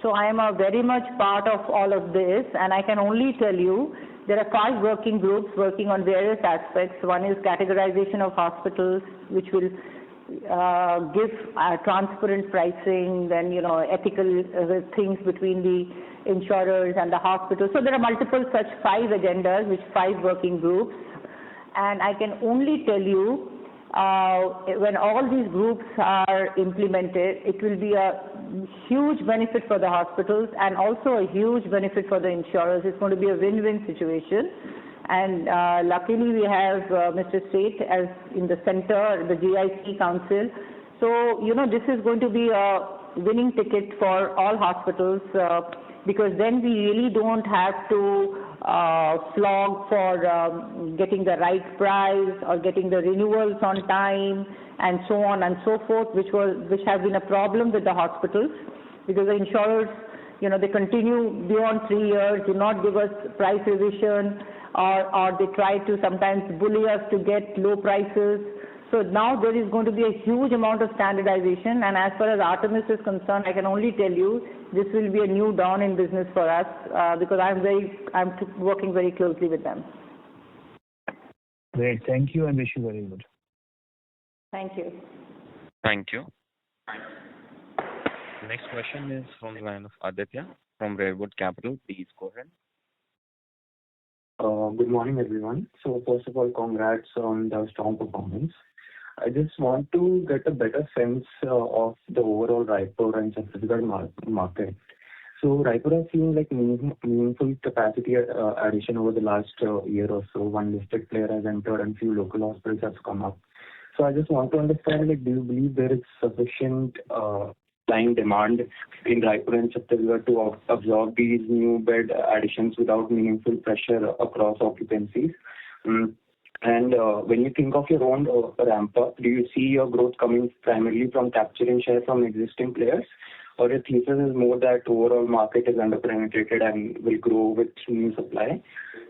So I am a very much part of all of this, and I can only tell you there are 5 working groups working on various aspects. One is categorization of hospitals, which will give transparent pricing, then ethical things between the insurers and the hospitals. So there are multiple such 5 agendas, which 5 working groups, and I can only tell you when all these groups are implemented, it will be a huge benefit for the hospitals and also a huge benefit for the insurers. It's going to be a win-win situation. And luckily we have Mr. Seth as in the center, the GIC Council. So, this is going to be a winning ticket for all hospitals because then we really don't have to flog for getting the right price or getting the renewals on time and so on and so forth, which has been a problem with the hospitals because the insurers, they continue beyond 3 years, do not give us price revision, or they try to sometimes bully us to get low prices. So now there is going to be a huge amount of standardization, and as far as Artemis is concerned, I can only tell you this will be a new dawn in business for us because I'm working very closely with them. Great. Thank you and wish you very good. Thank you. Thank you. Next question is from the line of Aditya from Redwood Capital. Please go ahead. Good morning, everyone. So first of all, congrats on the strong performance. I just want to get a better sense of the overall Raipur and Chhattisgarh market. So Raipur has seen like meaningful capacity addition over the last year or so. One listed player has entered and few local hospitals have come up. So I just want to understand, like, do you believe there is sufficient client demand in Raipur and Chhattisgarh to absorb these new bed additions without meaningful pressure across occupancies? And when you think of your own ramp up, do you see your growth coming primarily from capturing share from existing players, or your thesis is more that overall market is underpenetrated and will grow with new supply?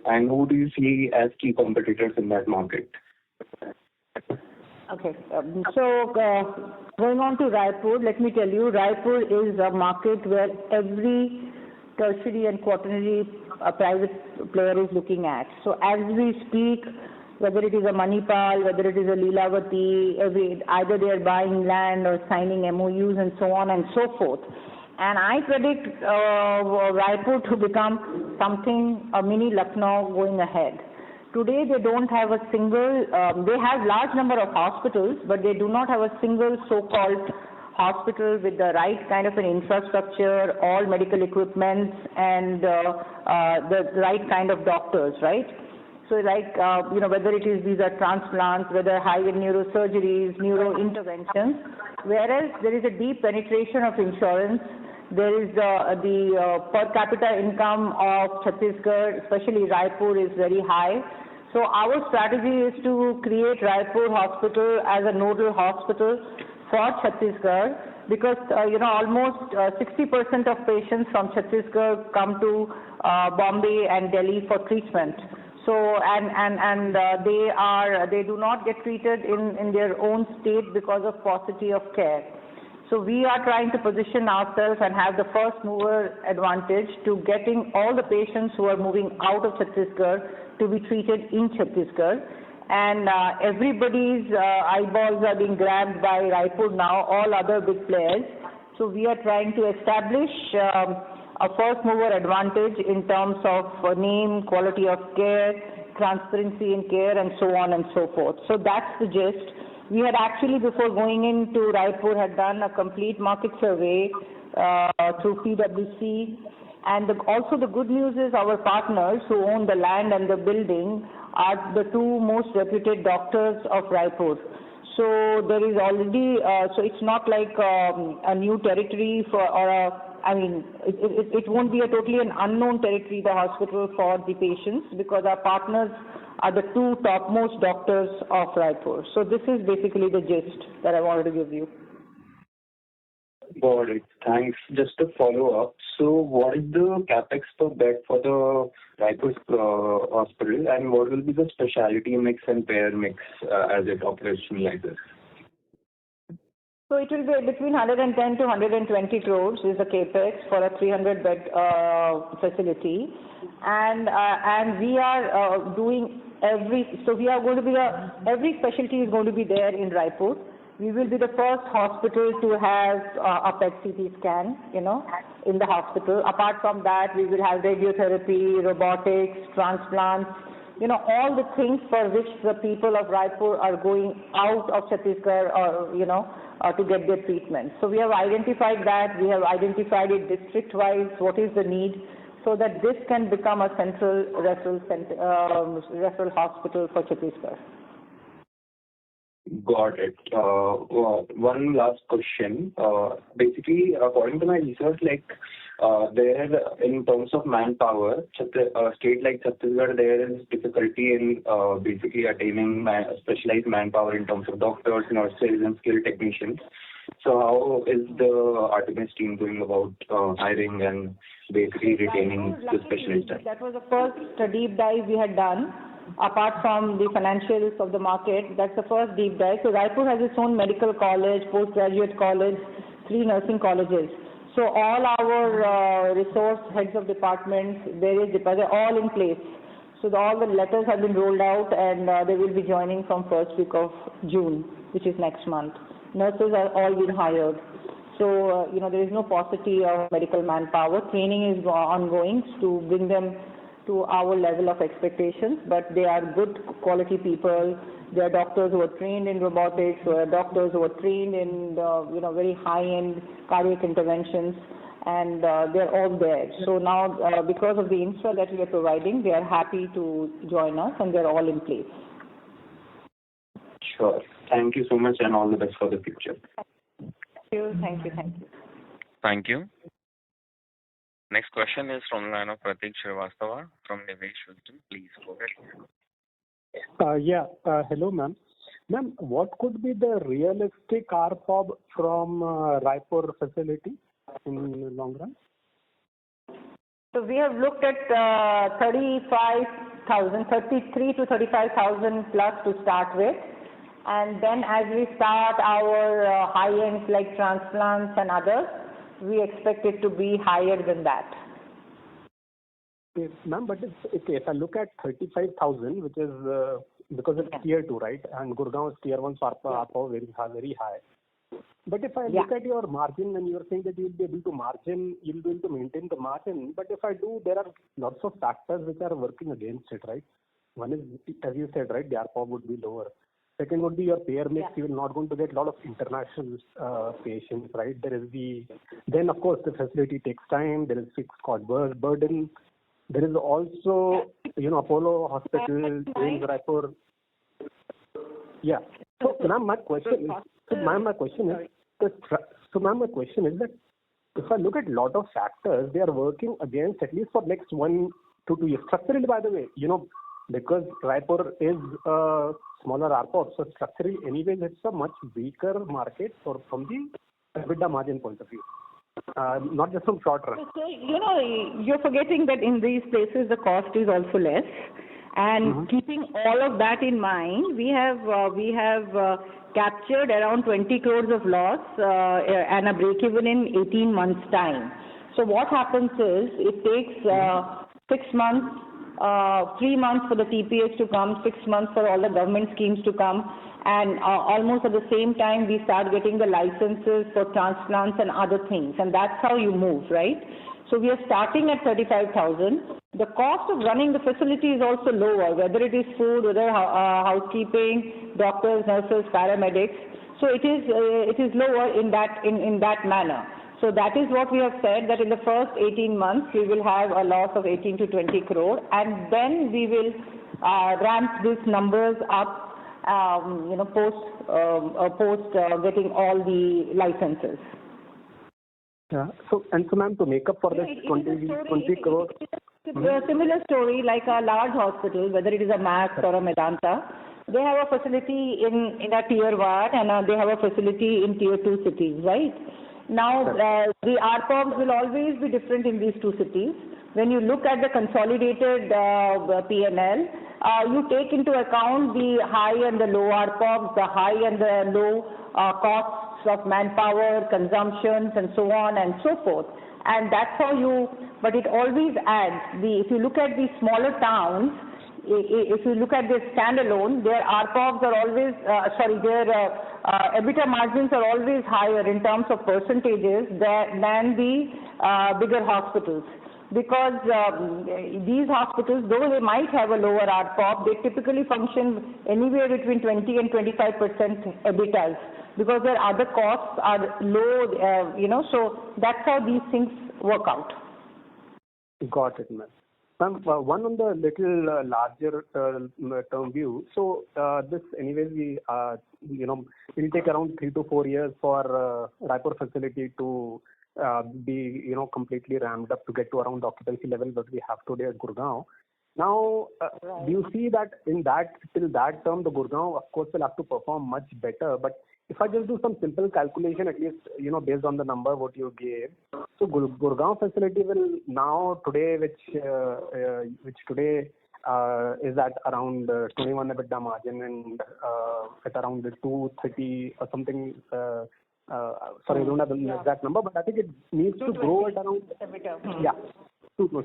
And who do you see as key competitors in that market? Okay. So going on to Raipur, let me tell you, Raipur is a market where every tertiary and quaternary private player is looking at. So as we speak, whether it is a Manipal, whether it is a Lilavati, either they are buying land or signing MOUs and so on and so forth. And I predict Raipur to become something, a mini Lucknow going ahead. Today they don't have a single, they have large number of hospitals, but they do not have a single so-called hospital with the right kind of an infrastructure, all medical equipment, and the right kind of doctors, right? So like, whether it is these are transplants, whether high-end neurosurgeries, neurointerventions, whereas there is a deep penetration of insurance. There is the per capita income of Chhattisgarh, especially Raipur, is very high. So our strategy is to create Raipur Hospital as a nodal hospital for Chhattisgarh because, almost 60% of patients from Chhattisgarh come to Bombay and Delhi for treatment. So, and they do not get treated in their own state because of paucity of care. So we are trying to position ourselves and have the first mover advantage to getting all the patients who are moving out of Chhattisgarh to be treated in Chhattisgarh. And everybody's eyeballs are being grabbed by Raipur now, all other big players. So we are trying to establish a first mover advantage in terms of name, quality of care, transparency in care, and so on and so forth. So that's the gist. We had actually, before going into Raipur, had done a complete market survey through PwC. And also the good news is our partners who own the land and the building are the two most reputed doctors of Raipur. So there is already, so it's not like a new territory it won't be a totally an unknown territory, the hospital, for the patients, because our partners are the two topmost doctors of Raipur. So this is basically the gist that I wanted to give you. Got it. Thanks. Just to follow up, so what is the capex per bed for the Raipur hospital, and what will be the specialty mix and payer mix as it operationalizes? So it will be between 110 to 120 crores is the capex for a 300-bed facility, and we are doing every specialty is going to be there in Raipur. We will be the first hospital to have a PET CT scan, in the hospital. Apart from that, we will have radiotherapy, robotics, transplants, all the things for which the people of Raipur are going out of Chhattisgarh or, to get their treatment. So we have identified that. We have identified it district-wise, what is the need, so that this can become a central referral hospital for Chhattisgarh. Got it. One last question. Basically, according to my research, there, in terms of manpower, a state like Chhattisgarh, there is difficulty in basically attaining specialized manpower in terms of doctors, nurses, and skilled technicians. So how is the Artemis team going about hiring and basically retaining the specialists? That was the first deep dive we had done. Apart from the financials of the market, that's the first deep dive. So Raipur has its own medical college, postgraduate college, 3 nursing colleges. So all our resource heads of departments, they're all in place. So all the letters have been rolled out, and they will be joining from first week of June, which is next month. Nurses are all being hired. So, there is no paucity of medical manpower. Training is ongoing to bring them to our level of expectations, but they are good quality people. They are doctors who are trained in robotics, who are doctors who are trained in very high-end cardiac interventions, and they're all there. So now, because of the infra that we are providing, they are happy to join us, and they're all in place. Sure. Thank you so much, and all the best for the future. Thank you. Thank you. Next question is from the line of Pratik Srivastava from Nivesh Wisdom. Please go ahead. Hello, ma'am. Ma'am, what could be the realistic ARPOB from Raipur facility in the long run? So we have looked at 33 to 35,000 plus to start with. And then as we start our high-ends like transplants and others, we expect it to be higher than that. Yes, ma'am, but if I look at 35,000, which is because it's tier 2, right? And Gurgaon is tier 1, so ARPOB very high. But if I look at your margin, and you are saying that you'll be able to maintain the margin. But if I do, there are lots of factors which are working against it, right? One is, as you said, right, the ARPOB would be lower. Second would be your payer mix. You will not going to get a lot of international patients, right? Then of course the facility takes time. There is fixed cost burden. There is also, Apollo Hospital, James Raipur. Yeah. So, ma'am, my question is that if I look at a lot of factors, they are working against at least for next 1 to 2 years. Structurally, by the way, because Raipur is a smaller ARPOB, so structurally, anyways, it's a much weaker market from the EBITDA margin point of view, not just from short run. So, you're forgetting that in these places the cost is also less, and keeping all of that in mind, we have captured around 20 crores of loss and a break-even in 18 months' time. So what happens is it takes 6 months. 3 months for the TPH to come, 6 months for all the government schemes to come, and almost at the same time we start getting the licenses for transplants and other things, and that's how you move, right? So we are starting at 35,000. The cost of running the facility is also lower, whether it is food, whether housekeeping, doctors, nurses, paramedics. So it is lower in that manner. So that is what we have said, that in the first 18 months, we will have a loss of 18 to 20 crore, and then we will ramp these numbers up, post getting all the licenses. Yeah. So ma'am, to make up for this 20 crore. It's a similar story like a large hospital, whether it is a Max or a Medanta. They have a facility in a tier 1 and they have a facility in tier 2 cities, right? Now, the ARPOBs will always be different in these 2 cities. When you look at the consolidated P&L, you take into account the high and the low ARPOBs, the high and the low costs costs of manpower, consumptions, and so on and so forth. And that's how but it always adds. If you look at the smaller towns, if you look at their standalone, their ARPOBs are always, their EBITDA margins are always higher in terms of percentages than the bigger hospitals. Because these hospitals, though they might have a lower ARPOB, they typically function anywhere between 20 and 25% EBITDAs because their other costs are low, so that's how these things work out. Got it, ma'am. Ma'am, one on the little larger term view. So this, anyways, it'll take around 3 to 4 years for Raipur facility to be completely ramped up to get to around the occupancy level that we have today at Gurgaon. Now, do you see that till that term, the Gurgaon, of course, will have to perform much better? But if I just do some simple calculation, at least based on the number what you gave, so Gurgaon facility will now today, which today is at around 21 EBITDA margin and at around 230 or something. Sorry, I don't have the exact number, but I think it needs to grow at around. Yeah,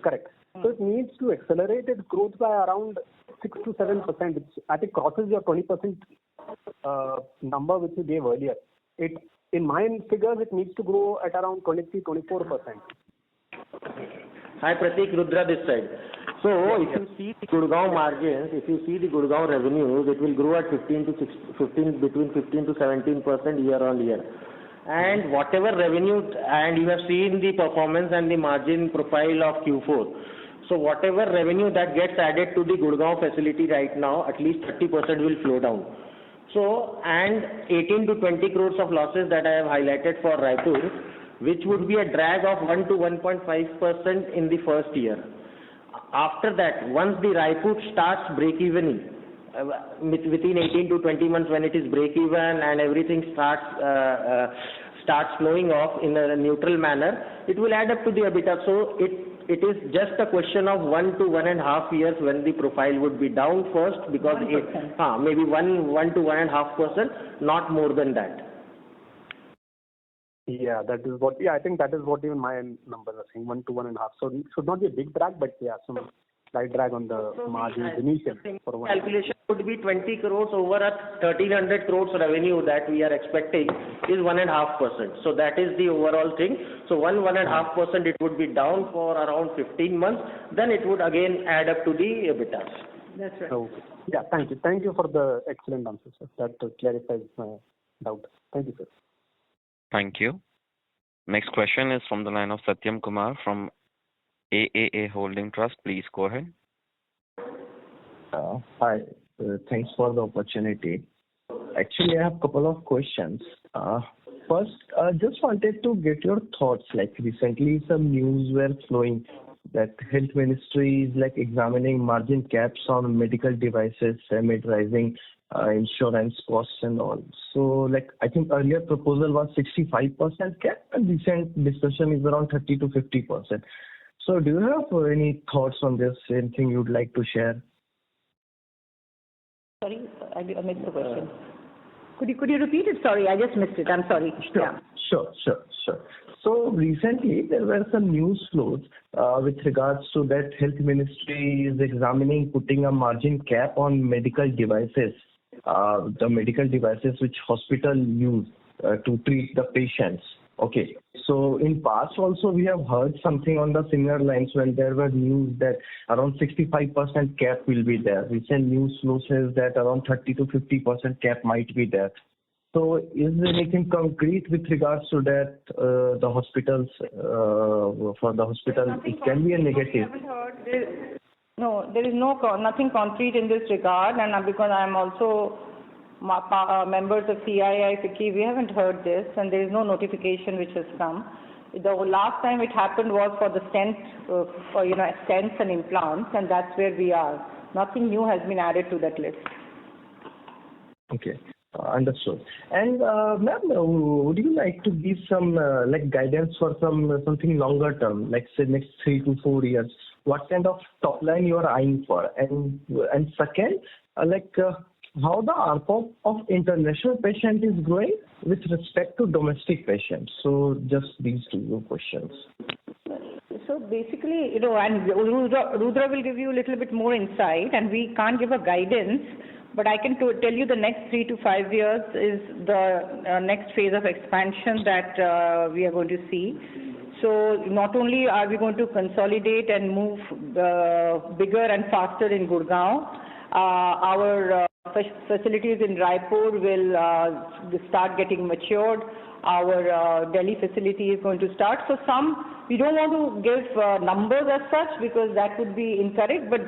correct. So it needs to accelerate its growth by around 6 to 7%, which I think crosses your 20% number which you gave earlier. In my figures, it needs to grow at around 23-24%. Hi, Pratik, Rudra this side. So if you see the Gurgaon margins, if you see the Gurgaon revenues, it will grow at between 15 to 17% year on year. And whatever revenue, and you have seen the performance and the margin profile of Q4. So whatever revenue that gets added to the Gurgaon facility right now, at least 30% will flow down. So, and 18 to 20 crores of losses that I have highlighted for Raipur, which would be a drag of 1 to 1.5% in the first year. After that, once the Raipur starts break-evening, within 18 to 20 months when it is break-even and everything starts flowing off in a neutral manner, it will add up to the EBITDA. So it is just a question of 1 to 1.5 years when the profile would be down first, because maybe 1 to 1.5%, not more than that. Yeah, that is what. Yeah, I think that is what even my numbers are saying, 1 to 1.5. So it should not be a big drag, but yeah, some slight drag on the margins initially. Calculation would be 20 crores over a 1300 crores revenue that we are expecting is 1.5%. So that is the overall thing. So 1.5% it would be down for around 15 months. Then it would again add up to the EBITDA. That's right. Okay. Yeah, thank you. Thank you for the excellent answer, sir. That clarifies my doubt. Thank you, sir. Thank you. Next question is from the line of Satyam Kumar from AAA Holding Trust. Please go ahead. Hi. Thanks for the opportunity. Actually, I have a couple of questions. First, just wanted to get your thoughts. Like recently, some news were flowing that Health Ministry is examining margin caps on medical devices amid rising insurance costs and all. So, I think earlier proposal was 65% cap, and recent discussion is around 30 to 50%. So, do you have any thoughts on this? Anything you'd like to share? Sorry, I missed the question. Could you repeat it? Sorry, I just missed it. I'm sorry. Sure. So recently there were some news flows with regards to that Health Ministry is examining putting a margin cap on medical devices, the medical devices which hospital use to treat the patients. Okay. So in past also we have heard something on the similar lines when there were news that around 65% cap will be there. Recent news flow says that around 30 to 50% cap might be there. So is there anything concrete with regards to that, the hospitals, for the hospital, it can be a negative? No, there is nothing concrete in this regard, and because I am also members of CII, FICCI, we haven't heard this, and there is no notification which has come. The last time it happened was for the stents and implants, and that's where we are. Nothing new has been added to that list. Okay. Understood. And ma'am, would you like to give some guidance for something longer term, like say next 3 to 4 years? What kind of top line you are eyeing for? And second, how the ARPOB of international patient is growing with respect to domestic patients? So just these two questions. So basically, and Rudra will give you a little bit more insight, and we can't give a guidance, but I can tell you the next 3 to 5 years is the next phase of expansion that we are going to see. So not only are we going to consolidate and move bigger and faster in Gurgaon, our facilities in Raipur will start getting matured. Our Delhi facility is going to start. So we don't want to give numbers as such because that would be incorrect, but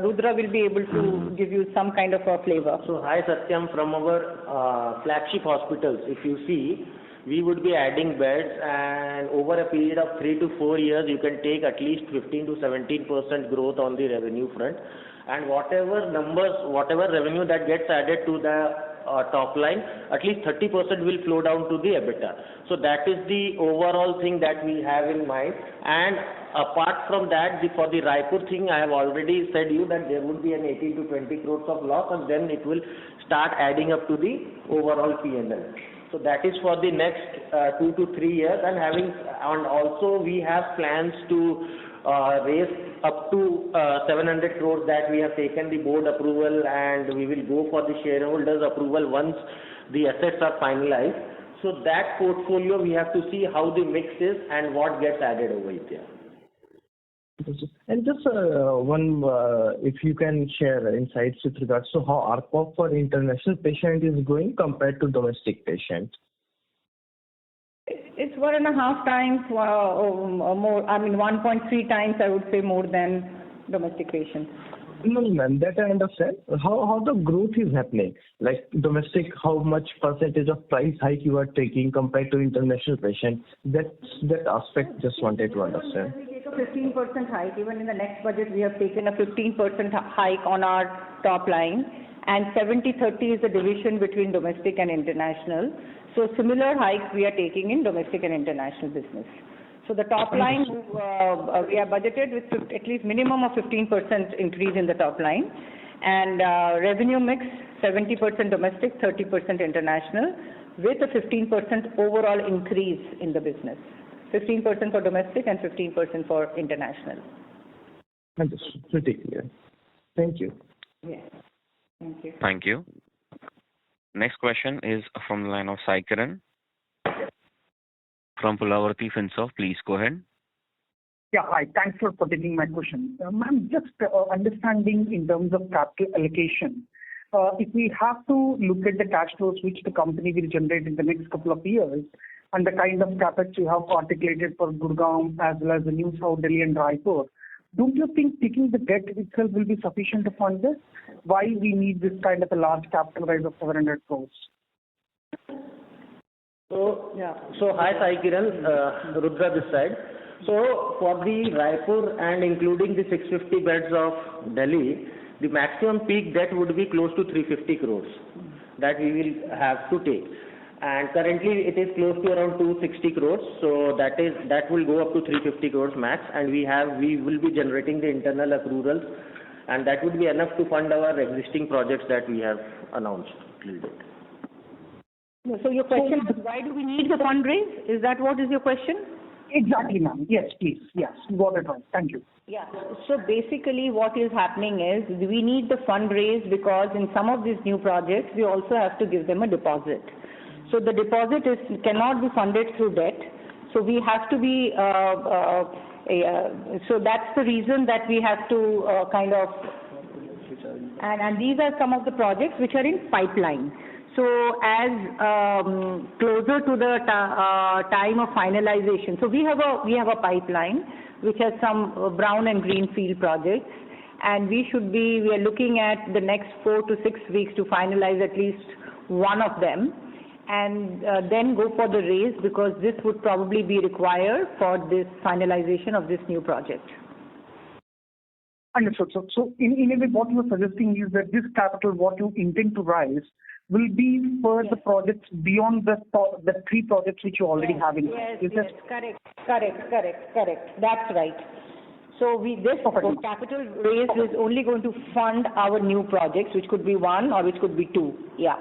Rudra will be able to give you some kind of a flavor. So hi Satyam, from our flagship hospitals, if you see, we would be adding beds, and over a period of 3 to 4 years, you can take at least 15 to 17% growth on the revenue front. And whatever revenue that gets added to the top line, at least 30% will flow down to the EBITDA. So that is the overall thing that we have in mind. And apart from that, for the Raipur thing, I have already said you that there would be an 18 to 20 crores of loss, and then it will start adding up to the overall P&L. So that is for the next 2 to 3 years, and also we have plans to raise up to 700 crores that we have taken the board approval, and we will go for the shareholders approval once the assets are finalized. So that portfolio we have to see how the mix is and what gets added over there. And just one, if you can share insights with regards to how ARPOB for international patient is going compared to domestic patient. It's 1.5 times more, 1.3 times, I would say, more than domestic patients. No, ma'am, that I understand. How the growth is happening? Like domestic, how much percentage of price hike you are taking compared to international patient? That aspect just wanted to understand. We take a 15% hike. Even in the next budget, we have taken a 15% hike on our top line, and 70-30 is the division between domestic and international. So similar hikes we are taking in domestic and international business. So the top line, we are budgeted with at least minimum of 15% increase in the top line. And revenue mix, 70% domestic, 30% international, with a 15% overall increase in the business. 15% for domestic and 15% for international. Understood. Pretty clear. Thank you. Yes. Thank you. Thank you. Next question is from the line of Sai Kiran from Pulavarthi Finsoft. Please go ahead. Yeah, hi. Thanks for taking my question. Ma'am, just understanding in terms of capital allocation, if we have to look at the cash flows which the company will generate in the next couple of years and the kind of capex you have articulated for Gurgaon as well as the new South Delhi and Raipur, don't you think taking the debt itself will be sufficient to fund this? Why we need this kind of a large capital rise of 700 crores? So hi Sai Kiran, Rudra this side. So for the Raipur and including the 650 beds of Delhi, the maximum peak debt would be close to 350 crores that we will have to take. And currently it is close to around 260 crores. So that will go up to 350 crores max, and we will be generating the internal accruals, and that would be enough to fund our existing projects that we have announced. So your question is, why do we need the fundraise? Is that what is your question? Exactly, ma'am. Yes, please. Yes, you got it right. Thank you. Yeah. So basically what is happening is we need the fundraise because in some of these new projects, we also have to give them a deposit. So the deposit cannot be funded through debt. So we have to be, so that's the reason that we have to and these are some of the projects which are in pipeline. So as closer to the time of finalization, so we have a pipeline which has some brown and green field projects, and we are looking at the next 4 to 6 weeks to finalize at least one of them, and then go for the raise because this would probably be required for this finalization of this new project. Understood. So in a way, what you are suggesting is that this capital, what you intend to raise, will be for the projects beyond the 3 projects which you already have in mind. Yes, correct. That's right. So this capital raise is only going to fund our new projects, which could be one or which could be two. Yeah.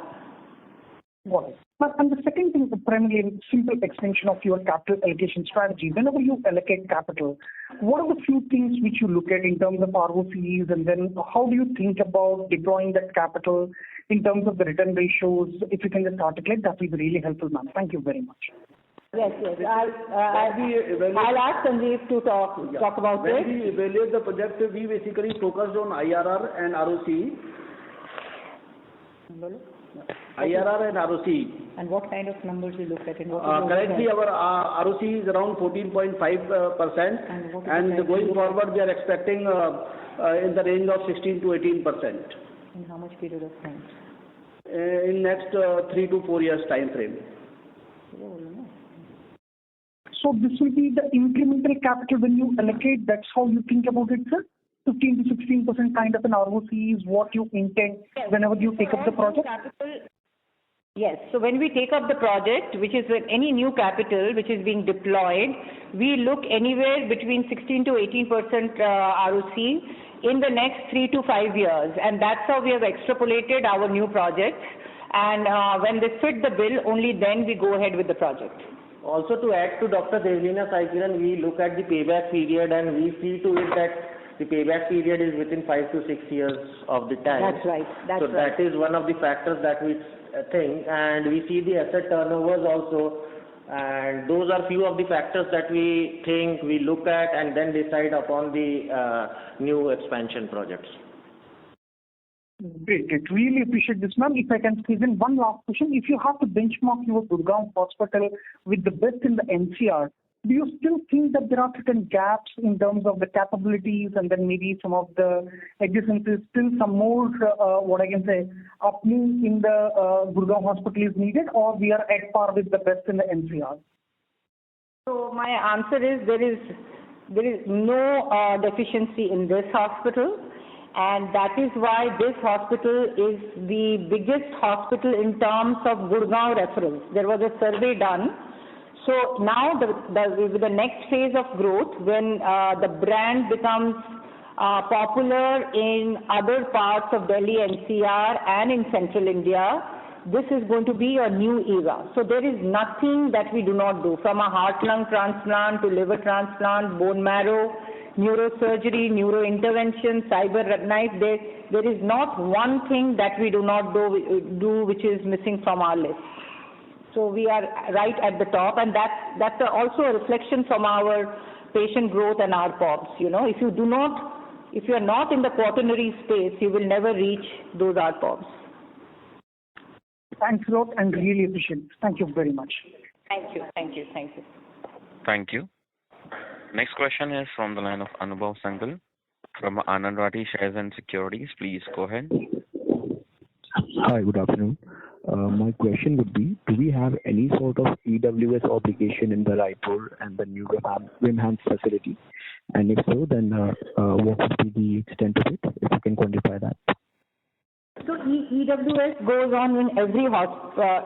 Got it. And the second thing, primarily simple extension of your capital allocation strategy. Whenever you allocate capital, what are the few things which you look at in terms of ROCs, and then how do you think about deploying that capital in terms of the return ratios? If you can just articulate, that will be really helpful, ma'am. Thank you very much. Yes. I'll ask Sanjeev to talk about when it. When we evaluate the project, we basically focused on IRR and ROC. IRR and ROC. And what kind of numbers you look at? Currently, our ROC is around 14.5%, and going forward, we are expecting in the range of 16 to 18%. In how much period of time? In next 3 to 4 years time frame. So this will be the incremental capital when you allocate. That's how you think about it, sir. 15 to 16% kind of an ROC is what you intend whenever you take up the project? Yes. So when we take up the project, which is any new capital which is being deployed, we look anywhere between 16 to 18% ROC in the next 3 to 5 years. And that's how we have extrapolated our new projects. And when they fit the bill, only then we go ahead with the project. Also, to add to Dr. Devlina Saikiran, we look at the payback period and we see to it that the payback period is within 5 to 6 years of the time. That's right. That is one of the factors that we think, and we see the asset turnovers also, and those are few of the factors that we think, we look at and then decide upon the new expansion projects. Great. Really appreciate this, ma'am. If I can squeeze in one last question. If you have to benchmark your Gurgaon hospital with the best in the NCR, do you still think that there are certain gaps in terms of the capabilities and then maybe some of the adjacencies, still some more, opening in the Gurgaon hospital is needed, or we are at par with the best in the NCR? So my answer is there is no deficiency in this hospital, and that is why this hospital is the biggest hospital in terms of Gurgaon reference. There was a survey done. So now with the next phase of growth, when the brand becomes popular in other parts of Delhi NCR and in central India, this is going to be a new era. So there is nothing that we do not do, from a heart-lung transplant to liver transplant, bone marrow, neurosurgery, neurointervention, cyber knife. There is not one thing that we do not do which is missing from our list. So we are right at the top, and that's also a reflection from our patient growth and our ARPOBs. You know, if you are not in the quaternary space, you will never reach those ARPOBs. Thanks a lot, and really appreciate it. Thank you very much. Thank you. Thank you. Next question is from the line of Anubhav Sangal from Anand Rathi Shares and Securities. Please go ahead. Hi, good afternoon. My question would be, do we have any sort of EWS obligation in the Raipur and the new Vimhans facility? And if so, then what would be the extent of it, if you can quantify that? So EWS goes on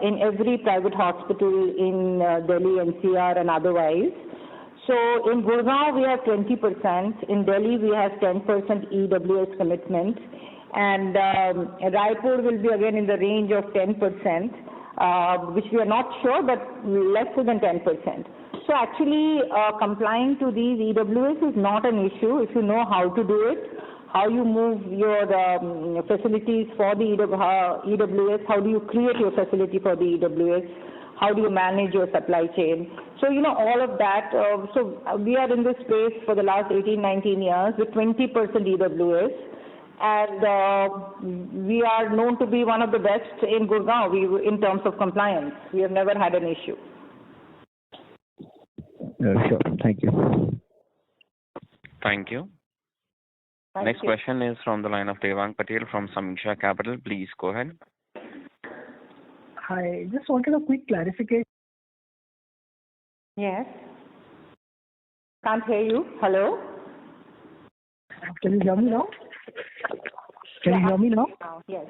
in every private hospital in Delhi, NCR and otherwise. So in Gurgaon we have 20%, in Delhi we have 10% EWS commitment, and Raipur will be again in the range of 10%, which we are not sure, but lesser than 10%. So actually complying to these EWS is not an issue if you know how to do it, how you move your facilities for the EWS, how do you create your facility for the EWS, how do you manage your supply chain. So, all of that. So we are in this space for the last 18, 19 years with 20% EWS. And we are known to be one of the best in Gurgaon in terms of compliance. We have never had an issue. Sure. Thank you. Thank you. Next question is from the line of Devang Patel from Samiksha Capital. Please go ahead. Hi. Just wanted a quick clarification. Yes. Can't hear you. Hello? Can you hear me now? Yes.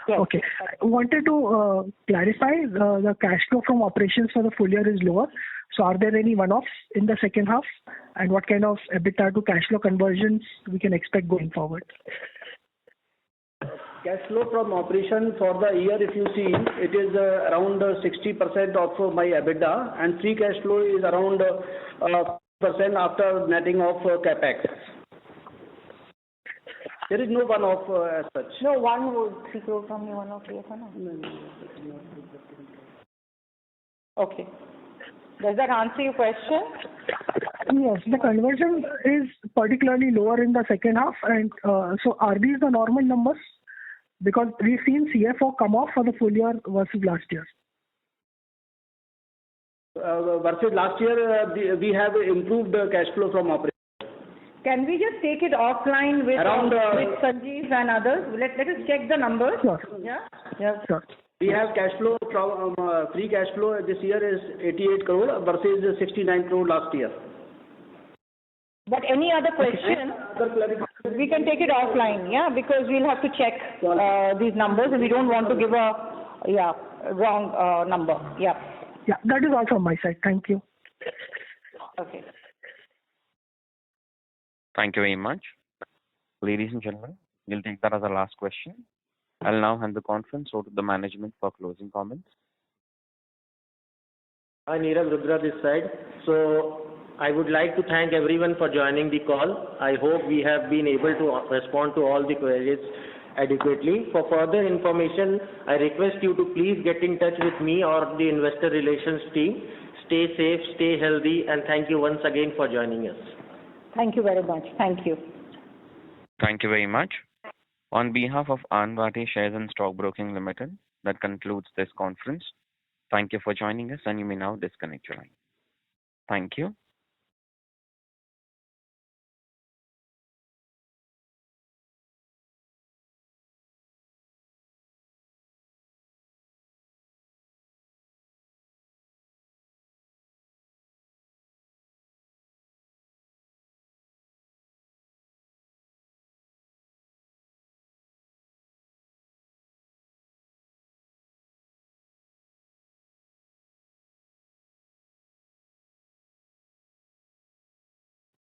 Okay. I wanted to clarify the cash flow from operations for the full year is lower. So are there any one-offs in the second half? And what kind of EBITDA to cash flow conversions we can expect going forward? Cash flow from operation for the year, if you see, it is around 60% of my EBITDA, and free cash flow is around percent after netting of capex. There is no one-off as such. No, 3 crore from the one-off here, no? Okay. Does that answer your question? Yes, the conversion is particularly lower in the second half, and so are these the normal numbers? Because we've seen CFO come off for the full year versus last year. Versus last year, we have improved cash flow from operation. Can we just take it offline with Sanjeev and others? Let us check the numbers. Sure. Yeah. Sure. We have cash flow from free cash flow this year is 88 crore versus 69 crore last year. But any other question, we can take it offline, because we'll have to check these numbers and we don't want to give a wrong number. Yeah, that is all from my side. Thank you. Okay. Thank you very much. Ladies and gentlemen, we'll take that as our last question. I'll now hand the conference over to the management for closing comments. Hi, Nirav, Rudra this side. So I would like to thank everyone for joining the call. I hope we have been able to respond to all the queries adequately. For further information, I request you to please get in touch with me or the investor relations team. Stay safe, stay healthy, and thank you once again for joining us. Thank you very much. Thank you. Thank you very much. On behalf of Anvati Shares and Stock Broking Limited, that concludes this conference. Thank you for joining us, and you may now disconnect your line. Thank you.